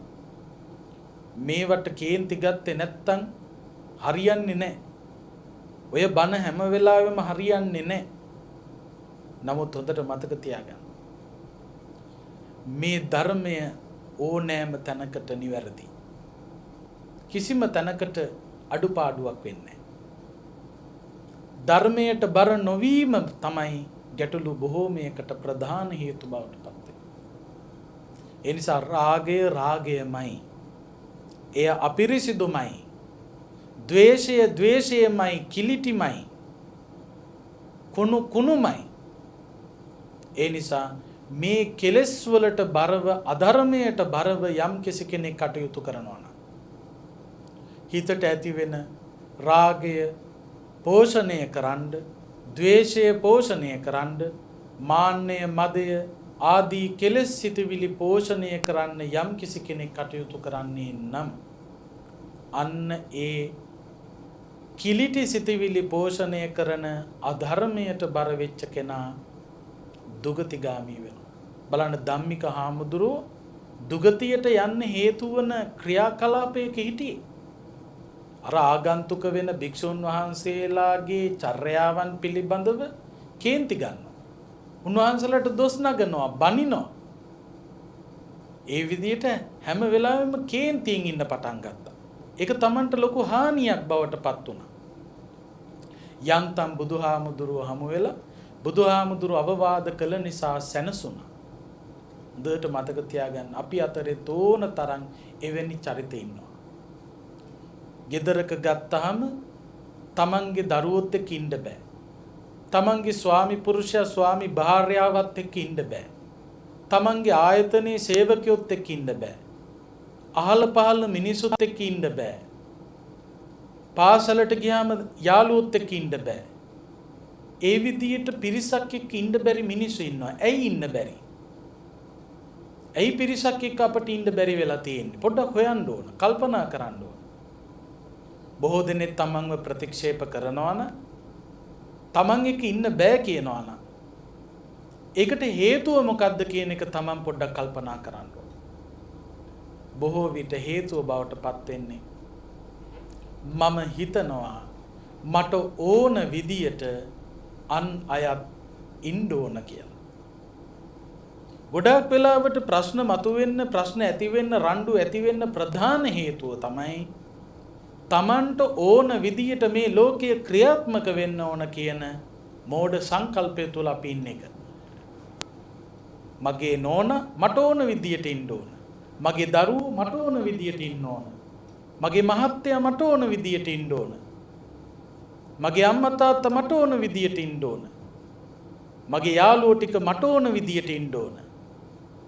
මේවට කේන්ති ගත්තේ නැත්තම් හරියන්නේ නැහැ. ඔය බන හැම වෙලාවෙම හරියන්නේ නැහැ. නමුත් හොඳට මතක තියාගන්න. මේ ධර්මය ඕනෑම තැනකට නිවැරදි. කිසිම තැනකට අඩුපාඩුවක් වෙන්නේ නැහැ. ධර්මයට බර නොවීම තමයි ගැටලු බොහෝමයකට ප්‍රධාන හේතු බවට පත් වෙන්නේ. ඒ නිසා රාගය රාගයමයි. එය අපිරිසිදුමයි. ද්වේෂය ද්වේෂයමයි, කිලිටිමයි, කුණුමයි. ඒ නිසා මේ කෙලෙස් වලට බරව අධර්මයට බරව යම් කෙනෙක් කටයුතු කරනවා නම් හිතට ඇති වෙන රාගය පෝෂණය කරන්න, ද්වේෂය පෝෂණය කරන්න, මාන්නය, මදය ආදී කෙලෙස් සිතුවිලි පෝෂණය කරන්න යම් කෙනෙක් කටයුතු කරන්නේ නම් අන්න ඒ කිලිටි සිතුවිලි පෝෂණය කරන අධර්මයට බර වෙච්ච කෙනා දුගතිගාමී වෙනවා. බලන්න ධම්මික හාමුදුරුවෝ දුගතියට යන්න හේතු වන ක්‍රියාකලාපයක හිටියේ. අර ආගන්තුක වෙන භික්ෂුන් වහන්සේලාගේ චර්යාවන් පිළිබඳව කේන්ති ගන්නවා. උන්වහන්සේලාට දොස් නගනවා, බනිනවා. ඒ විදිහට හැම වෙලාවෙම කේන්තියෙන් ඉන්න පටන් ගත්තා. ඒක Tamanට ලොකු හානියක් බවට පත් වුණා. යන්තම් බුදුහාමුදුරුව හමු වෙලා බුදුහාමුදුරුව අවවාද කළ නිසා සැනසුණා. හොඳට මතක තියාගන්න අපි අතරේ තෝන තරම් එවැනි චරිත ඉන්නවා. ගෙදරක ගත්තාම තමන්ගේ දරුවොත් එක්ක ඉන්න බෑ. තමන්ගේ ස්වාමි පුරුෂයා ස්වාමි භාර්යාවත් එක්ක ඉන්න බෑ. තමන්ගේ ආයතනයේ සේවකයොත් එක්ක ඉන්න බෑ. අහල පහල මිනිසුත් එක්ක ඉන්න බෑ. පාසලට ගියාම යාළුවොත් එක්ක ඉන්න බෑ. ඒ විදියට පිරිසක් එක්ක ඉන්න බැරි මිනිස්සු ඉන්නවා. ඇයි ඉන්න බැරි? ඇයි පිරිසක් එක්ක අපට ඉන්න බැරි වෙලා තියෙන්නේ? පොඩ්ඩක් හොයන්න ඕන, කල්පනා කරන්න ඕන. බොහෝ දෙනෙක් තමන්ව ප්‍රතික්ෂේප කරනවා නම්, තමන් එක්ක ඉන්න බෑ කියනවා නම්, ඒකට හේතුව මොකක්ද කියන එක තමන් පොඩ්ඩක් කල්පනා කරන්න ඕන. බොහෝ විට හේතුව බවට පත් වෙන්නේ මම හිතනවා මට ඕන විදියට අන් අයත් ඉන්න ඕන කියලා. ගොඩාක් වෙලාවට ප්‍රශ්න මතුවෙන්න, ප්‍රශ්න ඇති වෙන්න, රණ්ඩු ඇති වෙන්න ප්‍රධාන හේතුව තමයි තමන්ට ඕන විදියට මේ ලෝකයේ ක්‍රියාත්මක වෙන්න ඕන කියන මෝඩ සංකල්පය තුල අපි ඉන්න එක. මගේ නෝනා මට ඕන විදියට ඉන්න ඕන. මගේ දරුවෝ මට ඕන විදියට ඉන්න ඕන. මගේ මහත්තයා මට ඕන විදියට ඉන්න ඕන. මගේ අම්මා තාත්තා මට ඕන විදියට ඉන්න ඕන. මගේ යාළුවෝ ටික මට ඕන විදියට ඉන්න ඕන.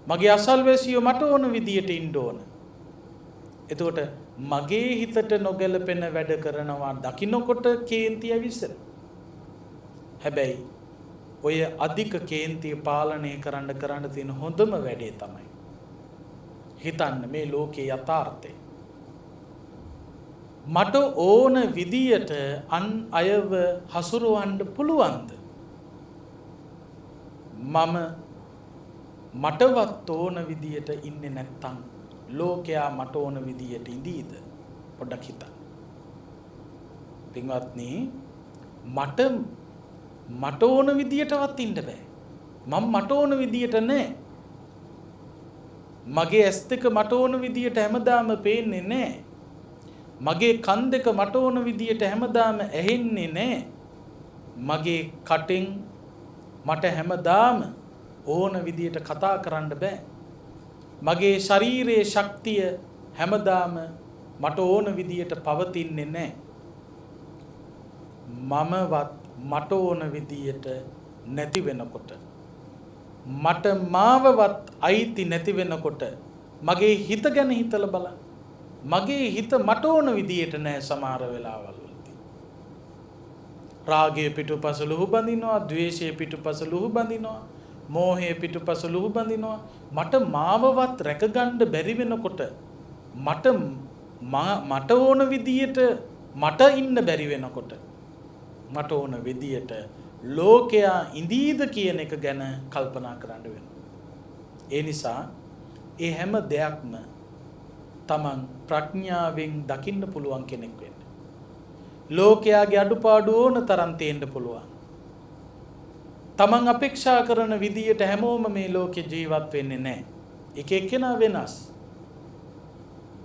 මගේ අසල්වැසියෝ මට ඕන විදියට ඉන්න ඕන. එතකොට මගේ හිතට නොගැලපෙන වැඩ කරනවා දකින්නකොට කේන්තිය විසර. හැබැයි ඔය අධික කේන්තිය පාලනය කරන්න තියෙන හොඳම වැඩේ තමයි හිතන්න මේ ලෝකේ යථාර්ථය. මට ඕන විදියට අන් අයව හසුරවන්න පුළුවන්ද? මම මටවත් ඕන විදියට ඉන්නේ නැත්තම් ලෝකයා මට ඕන විදියට ඉඳීද? පොඩ්ඩක් හිතන්න. පින්වත්නි, මට ඕන විදියටවත් ඉන්න බෑ. මට ඕන විදියට නෑ. මගේ ඇස් දෙක මට ඕන විදියට හැමදාම පේන්නේ නෑ. මගේ කන් දෙක මට ඕන විදියට හැමදාම ඇහෙන්නේ නෑ. මගේ කටෙන් මට හැමදාම ඕන විදියට කතා කරන්න බෑ. මගේ ශරීරයේ ශක්තිය හැමදාම මට ඕන විදියට පවතින්නේ නැහැ. මමවත් මට ඕන විදියට නැති වෙනකොට, මට මාවවත් අයිති නැති වෙනකොට මගේ හිත ගැන හිතලා බලන්න. මගේ හිත මට ඕන විදියට නැහැ සමහර වෙලාවල් වලදී. රාගය පිටුපස ලුහු බඳිනවා, ද්වේෂය පිටුපස ලුහු බඳිනවා, මෝහය පිටුපස ලුහු බඳිනවා. මට මාවවත් රැකගන්න බැරි වෙනකොට, මට ඕන විදියට මට ඉන්න බැරි වෙනකොට, මට ඕන විදියට ලෝකයා ඉඳීද කියන එක ගැන කල්පනා කරන්න වෙනවා. ඒ නිසා ඒ හැම දෙයක්ම තමන් ප්‍රඥාවෙන් දකින්න පුළුවන් කෙනෙක් වෙන්න. ලෝකයාගේ අඩුපාඩු ඕන තරම් තේන්න පුළුවන්. තමන් අපේක්ෂා කරන විදියට හැමෝම මේ ලෝකේ ජීවත් වෙන්නේ නැහැ. එක එක්කෙනා වෙනස්.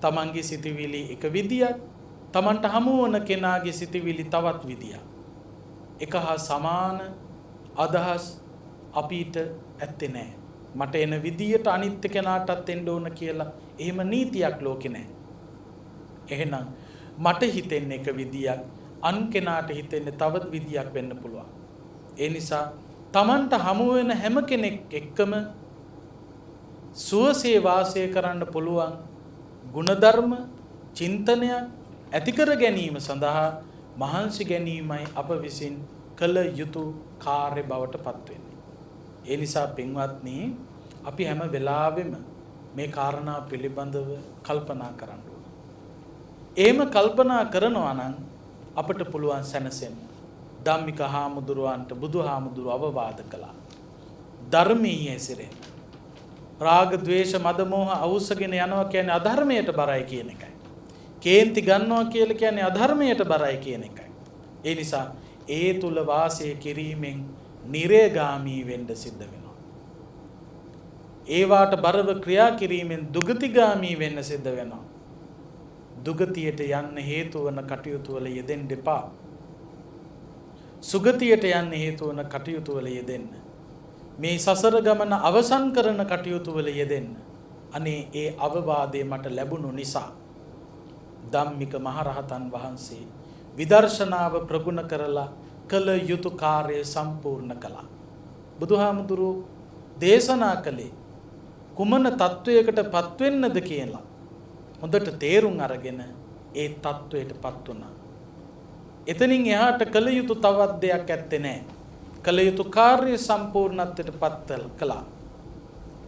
තමන්ගේ සිතවිලි එක විදියක්, තමන්ට හමු වන කෙනාගේ සිතවිලි තවත් විදියක්. එක හා සමාන අදහස් අපිට ඇත්තේ නැහැ. මට එන විදියට අනිත් කෙනාටත් එන්න ඕන කියලා එහෙම නීතියක් ලෝකේ නැහැ. එහෙනම් මට හිතෙන්නේ එක විදියක්, අන් කෙනාට හිතෙන්නේ තවත් විදියක් වෙන්න පුළුවන්. ඒ නිසා තමන්ට හමු වෙන හැම කෙනෙක් එක්කම සුවසේ වාසය කරන්න පුළුවන් ගුණධර්ම චින්තනයක් ඇති කර ගැනීම සඳහා මහන්සි ගැනීමයි අප විසින් කළ යුතු කාර්ය බවට පත් වෙන්නේ. ඒ නිසා පින්වත්නි, අපි හැම වෙලාවෙම මේ කාරණා පිළිබඳව කල්පනා කරන්න ඕන. එහෙම කල්පනා කරනවා නම් අපට පුළුවන් සැනසෙන්න. ධම්මික හාමුදුරුවන්ට බුදුහාමුදුරුව අවවාද කළා. ධර්මයේ හැසිරෙන්න. රාග, ద్వේෂ, මද, මෝහ අවුස්සගෙන යනවා කියන්නේ අධර්මයට බරයි කියන එකයි. කේන්ති ගන්නවා කියලා කියන්නේ අධර්මයට බරයි කියන එකයි. ඒ නිසා ඒ තුල වාසය කිරීමෙන් නිරේගාමී වෙන්න සිද්ධ වෙනවා. ඒවාට බරව ක්‍රියා කිරීමෙන් දුගතිගාමී වෙන්න සිද්ධ වෙනවා. දුගතියට යන්න හේතු වන කටයුතු වල යෙදෙන්න එපා. සුගතියට යන්න හේතු වන කටයුතු වල යෙදෙන්න. මේ සසර ගමන අවසන් කරන කටයුතු වල යෙදෙන්න. අනේ ඒ අවවාදය මට ලැබුණු නිසා ධම්මික මහරහතන් වහන්සේ විදර්ශනාව ප්‍රගුණ කරලා කළ යුතු කාර්යය සම්පූර්ණ කළා. බුදුහාමුදුරුවෝ දේශනා කළේ කුමන තත්වයකට පත්වෙන්නද කියලා හොඳට තේරුම් අරගෙන ඒ තත්වයටපත් වුණා. එතනින් එහාට කළ යුතු තවත් දෙයක් ඇත්තේ නැහැ. කළ යුතු කාර්ය සම්පූර්ණත්වයටපත් කළා.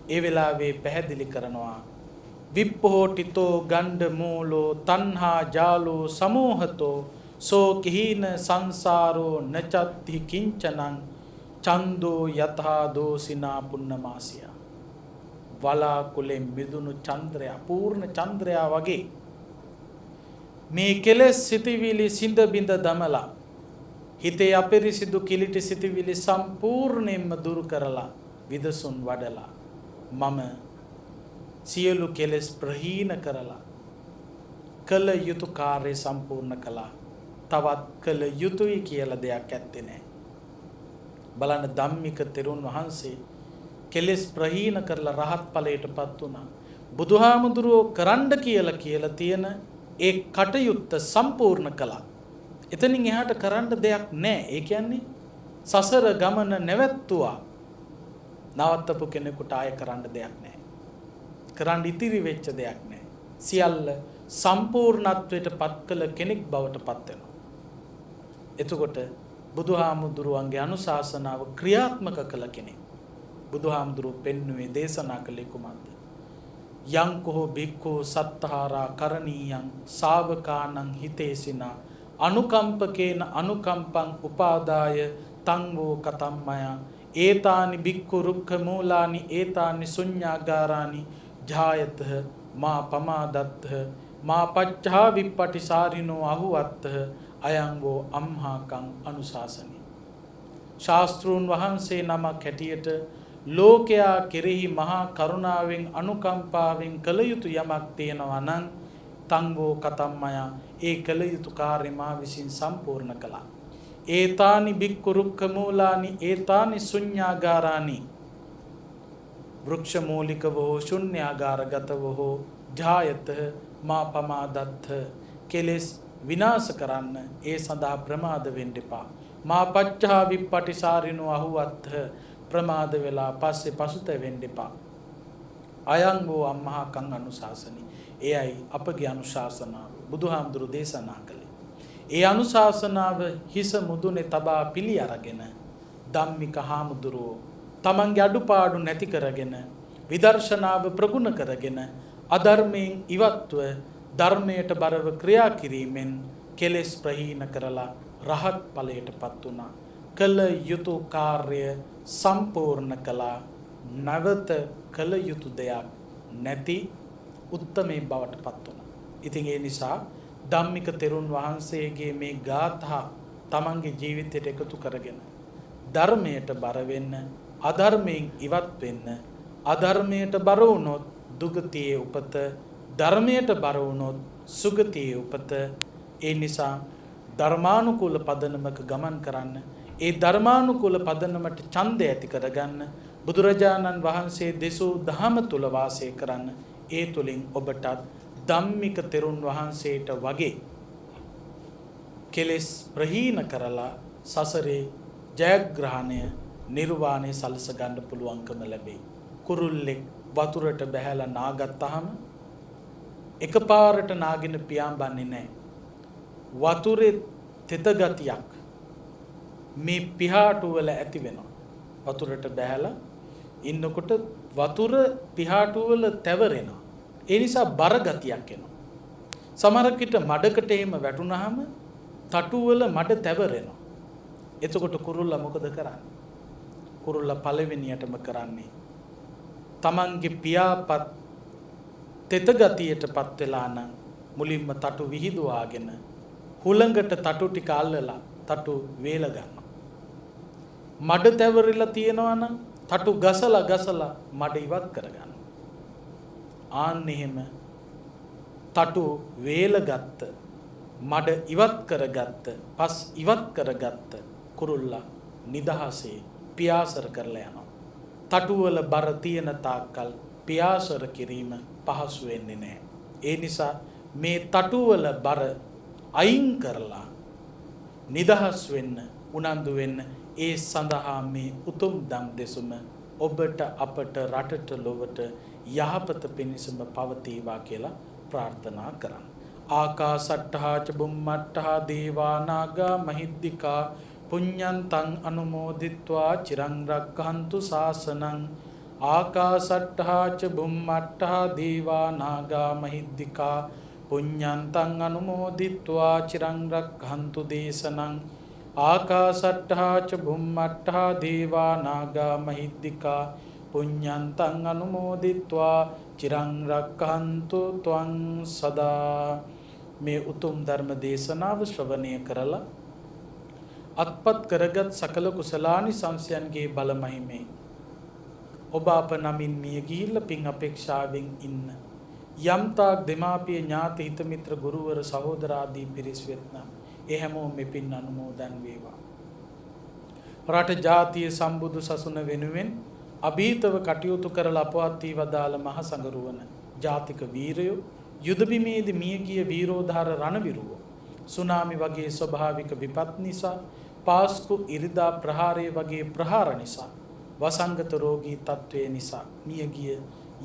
ඒ වෙලාවේ පැහැදිලි කරනවා විප්පෝටිතෝ ගණ්ඩ මූලෝ තණ්හා ජාලෝ සමෝහතෝ සෝ කිහින සංසාරෝ නචත්ති කිංචනං චන්දෝ යතහා දෝසිනා පුන්නමාසිය. වලාකුලෙන් මිදුණු චන්ද්‍රයා පූර්ණ චන්ද්‍රයා වගේ මේ කෙලෙස් සිටිවිලි සිඳ බිඳ දමලා හිතේ අපිරිසිදු කිලිටි සිටිවිලි සම්පූර්ණයෙන්ම දුරු කරලා විදසුන් වඩලා මම සියලු කෙලෙස් ප්‍රහීන කරලා කළ යුතු කාර්ය සම්පූර්ණ කළා. තවත් කළ යුතුයි කියලා දෙයක් ඇත්තේ නැහැ. බලන්න ධම්මික තෙරුන් වහන්සේ කෙලෙස් ප්‍රහීන කරලා රහත් ඵලයටපත් වුණා. බුදුහාමුදුරුවෝ කරන්න කියලා තියෙන ඒ කටයුත්ත සම්පූර්ණ කළා. එතනින් එහාට කරන්න දෙයක් නැහැ. ඒ කියන්නේ සසර ගමන නැවැත්තුවා. නවත්තපු කෙනෙකුට ආය කරන්න දෙයක් නැහැ. කරන්න ඉතිරි වෙච්ච දෙයක් නැහැ. සියල්ල සම්පූර්ණත්වයට පත් කළ කෙනෙක් බවට පත් වෙනවා. එතකොට බුදුහාමුදුරුවන්ගේ අනුශාසනාව ක්‍රියාත්මක කළ කෙනෙක්. බුදුහාමුදුරුවෝ පෙන්වුවේ දේශනා කළේ කුමක්ද? යං කෝ භික්ඛෝ සත්තහාරා කරණීයං ශාවකානං හිතේසිනා අනුකම්පකේන අනුකම්පං උපාදාය තං වූ කතම්මය ඒතානි භික්ඛු රුක්ඛ මූලානි ඒතානි ශුඤ්ඤාගාරානි ජායතහ මා පමාදත්තහ මා පච්චා විප්පටිසාරිනෝ අහුවත්තහ අයං වූ අම්හාකං අනුශාසනි. ශාස්ත්‍රූන් වහන්සේ නමක් හැටියට ලෝකයා කෙරෙහි මහා කරුණාවෙන් අනුකම්පාවෙන් කළ යුතු යමක් තියෙනවා නම් තං වූ කතම්මය ඒ කළ යුතු කාර්ය මා විසින් සම්පූර්ණ කළා. ඒතානි භික්ඛු රුක්ඛ මූලානි ඒතානි ශුඤ්ඤාගාරානි වෘක්ෂ මූලිකව හෝ ශුන්‍යාගාරගතව හෝ ජායතහ මා පමාදත්ත කෙලෙස් විනාශ කරන්න ඒ සඳහා ප්‍රමාද වෙන්න එපා. මා පච්චා විප්පටිසාරිනෝ අහුවත්හ ප්‍රමාද වෙලා පස්සේ පසුතැවෙන්න එපා. අයං වූ අම්මහාකං අනුශාසනි. එයයි අපගේ අනුශාසනාව බුදුහාමුදුරු දේශනා කළේ. ඒ අනුශාසනාව හිස මුදුනේ තබා පිළි අරගෙන ධම්මික හාමුදුරුවෝ තමන්ගේ අඩුපාඩු නැති කරගෙන විදර්ශනාව ප්‍රගුණ කරගෙන අධර්මයෙන් ඉවත්ව ධර්මයට බරව ක්‍රියා කිරීමෙන් කෙලෙස් ප්‍රහීන කරලා රහත් ඵලයටපත් වුණා. කළ යුතු කාර්ය සම්පූර්ණ කළා. නැවත කළ යුතු දෙයක් නැති උත්තමේ බවටපත් වුණා. ඉතින් ඒ නිසා ධම්මික තෙරුන් වහන්සේගේ මේ ගාථා තමන්ගේ ජීවිතයට එකතු කරගෙන ධර්මයට බර වෙන්න, අධර්මයෙන් ඉවත් වෙන්න. අධර්මයට බර වුණොත් දුගතියේ උපත, ධර්මයට බර වුණොත් සුගතියේ උපත. ඒ නිසා ධර්මානුකූල පදනමක ගමන් කරන්න, ඒ ධර්මානුකූල පදනමට ඡන්දය ඇති කරගන්න, බුදුරජාණන් වහන්සේ දෙසූ දහම තුල වාසය කරන්න. ඒ තුලින් ඔබටත් ධම්මික තෙරුන් වහන්සේට වගේ කෙලෙස් ප්‍රහීන කරලා සසරේ ජයග්‍රහණය නිර්වාණය සලස ගන්න පුළුවන්කම ලැබෙයි. කුරුල්ලෙක් වතුරට බැහැලා නාගත්තාම එකපාරට නාගෙන පියාඹන්නේ නැහැ. වතුරේ තෙත ගතියක් මේ පිහාටු වල ඇති වෙනවා. වතුරට බැහැලා ඉන්නකොට වතුර පිහාටු වල තැවරෙනවා. ඒ නිසා බර ගතියක් එනවා. සමහර විට මඩකට එහෙම වැටුනහම තටු වල මඩ තැවරෙනවා. එතකොට කුරුල්ලා මොකද කරන්නේ? කුරුල්ලා පළවෙනියටම කරන්නේ තමන්ගේ පියාපත් තෙත ගතියටපත් වෙලා නම් මුලින්ම තටු විහිදුවාගෙන හුළඟට තටු ටික අල්ලලා තටු වේල ගන්නවා. මඩ තැවරිලා තියෙනවා නම් තටු ගසලා මඩ ඉවත් කරගන්න. ආන්න එහෙම තටු වේලගත්ත මඩ ඉවත් කරගත්ත පස් ඉවත් කරගත්ත කුරුල්ලා නිදහසේ පියාසර කරලා යනවා. තටුවල බර තියෙන තාක්කල් පියාසර කිරීම පහසු වෙන්නේ නැහැ. ඒ නිසා මේ තටුවල බර අයින් කරලා නිදහස් වෙන්න උනන්දු වෙන්න ඒ සඳහා මේ උතුම් දම් දෙසුම ඔබට අපට රටට ලොවට යහපත පිණිසම පවතිවා කියලා ප්‍රාර්ථනා කරන්න. ආකාසට්ඨා ච බුම්මට්ඨා දේවා නාග මහිද්దికා පුඤ්ඤන්තං අනුමෝදිත්වා චිරං රක්ඛන්තු ශාසනං. ආකාසට්ඨා ච බුම්මට්ඨා දේවා නාග මහිද්దికා පුඤ්ඤන්තං අනුමෝදිත්වා චිරං රක්ඛන්තු දේශනං. ආකාසට්ඨා ච බුම්මට්ඨා දේවා නාග මහිද්దికා පුඤ්ඤන්තං අනුමෝදිත්වා චිරං රක්ඛන්තු ත්වං සදා. මේ උතුම් ධර්ම දේශනාව ශ්‍රවණය කරලා අත්පත් කරගත් සකල කුසලානි සංසයන්ගේ බලමහිමේ ඔබ අප නමින් මිය ගිහිල්ලා පින් අපේක්ෂාවෙන් ඉන්න යම්තාක් දෙමාපිය ඥාති හිත මිත්‍ර ගුරුවර සහෝදර ආදී පිරිස් වෙත්නම් ඒ හැමෝම මේ පින් අනුමෝදන් වේවා. රට ජාතිය සම්බුදු සසුන වෙනුවෙන් අභීතව කටයුතු කරලා අපවත් වී වදාළ මහ සංගරුවන ජාතික වීරයෝ යුද බිමේදී මියගිය වීරෝධාර රණවිරුවෝ සුනාමි වගේ ස්වභාවික විපත් නිසා පාස්කු ඉරිදා ප්‍රහාරය වගේ ප්‍රහාර නිසා වසංගත රෝගී තත්ත්වය නිසා මියගිය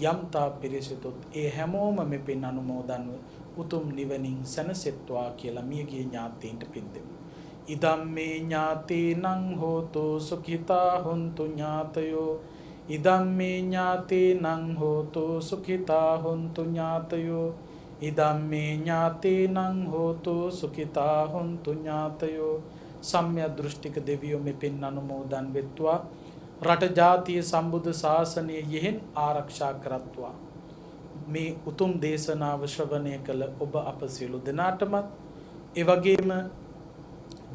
යම්තා පිරිසිතුත් ඒ හැමෝම මෙපින් අනුමෝදන්ව උතුම් නිවනින් සැනසෙත්වා කියලා මියගිය ඥාතීන්ට පින් දෙමු. ඉදම්මේ ඥාතීනං හෝතු සුඛිතා හොන්තු ඥාතයෝ. ඉදම්මේ ඥාතීනං හෝතු සුඛිතා හොන්තු ඥාතයෝ. ඉදම්මේ ඥාතීනං හෝතු සුඛිතා හොන්තු ඥාතයෝ. සම්‍යක් දෘෂ්ටික දෙවියෝ මෙපින් අනුමෝදන් වෙත්වා. රට ජාතිය සම්බුද්ධ ශාසනය යෙහෙන් ආරක්ෂා කරත්වා. මේ උතුම් දේශනාව ශ්‍රවණය කළ ඔබ අප සියලු දෙනාටමත් ඒ වගේම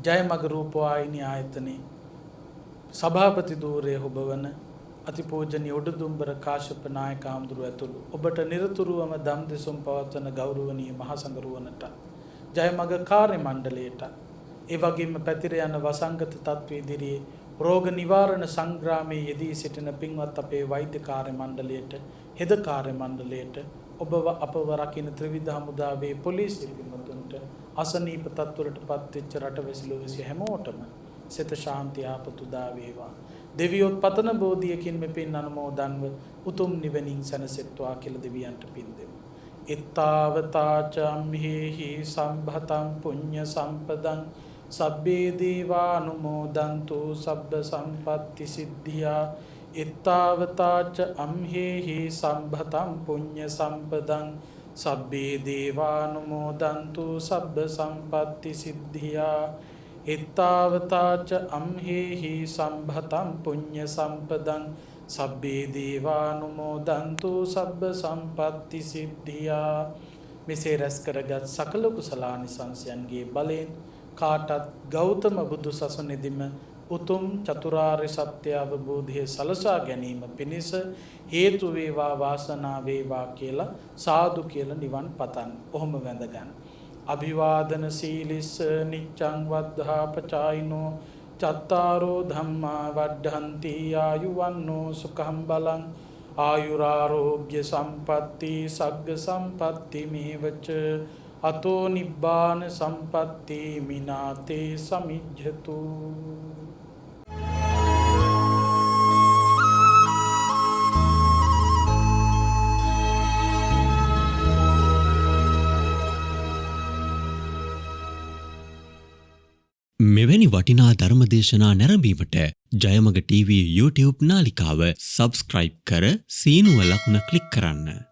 ජයමග රූපවාහිනී ආයතනයේ සභාපති ධූරය ඔබවන අතිපූජනීය උඩුදුම්බර කාශ්‍යප නායක හාමුදුරුව ඇතුළු ඔබට නිරතුරුවම දම් දෙසුම් පවත්වන ගෞරවනීය මහ සංඝරුවනට ජයමග කාර්ය මණ්ඩලයට ඒ වගේම පැතිර යන වසංගත තත්ත්වයේ ඉදිරියේ රෝග නිවාරණ සංග්‍රාමයේ යෙදී සිටින පින්වත් අපේ වෛද්‍ය කාර්ය මණ්ඩලයට හෙද කාර්ය මණ්ඩලයට ඔබව අපව රකින්න ත්‍රිවිධ හමුදාවේ පොලිස් පින්වතුන්ට අසනීප තත්ත්වවලට පත්වෙච්ච රටවැසිලු විසිය හැමෝටම සිත ශාන්තිය ආපතු දා වේවා. දෙවියොත් පතන බෝධියකින් මෙපින් අනුමෝදන්ව උතුම් නිවනින් සැනසෙත්වා කියලා දෙවියන්ට පින් දෙමු. ittavataචම්හේහි සම්භතං පුඤ්ඤ සම්පදං සබ්බේ දේවානුමෝදන්තු සබ්බ සම්පත්ති සිද්ධියා. ittavataච අම්හෙහි සම්භතං පුඤ්ඤ සම්පදං සබ්බේ දේවානුමෝදන්තු සබ්බ සම්පත්ති සිද්ධියා. ittavataච අම්හෙහි සම්භතං පුඤ්ඤ සම්පදං සබ්බේ දේවානුමෝදන්තු සබ්බ සම්පත්ති සිද්ධියා. මෙසේ රැස් කරගත් සකල කුසලානිසංසයන්ගේ බලෙන් කාටත් ගෞතම බුදු සසුනේදීම උතුම් චතුරාර්ය සත්‍ය අවබෝධය සලසා ගැනීම පිණිස හේතු වේවා වාසනාව වේවා කියලා සාදු කියලා නිවන් පතන්. ඔහොම වැඳගන්න. අභිවාදන සීලිස්ස නිච්ඡං වද්ධාපචායිනෝ චත්තාරෝ ධම්මා වඩ්ඩන්ති ආයුවන්නෝ සුඛං බලං ආයුරාෝග්‍ය සම්පatti සග්ග සම්පatti මේවච අතෝ නිබ්බාන සම්පatti මිනාතේ සමිජ්ජතු. මෙවැනි වටිනා ධර්මදේශනා නැරඹීමට ජයමග TV YouTube නාලිකාව සබස්ක්‍රයිබ් කර සීනුව ලකුණ ක්ලික් කරන්න.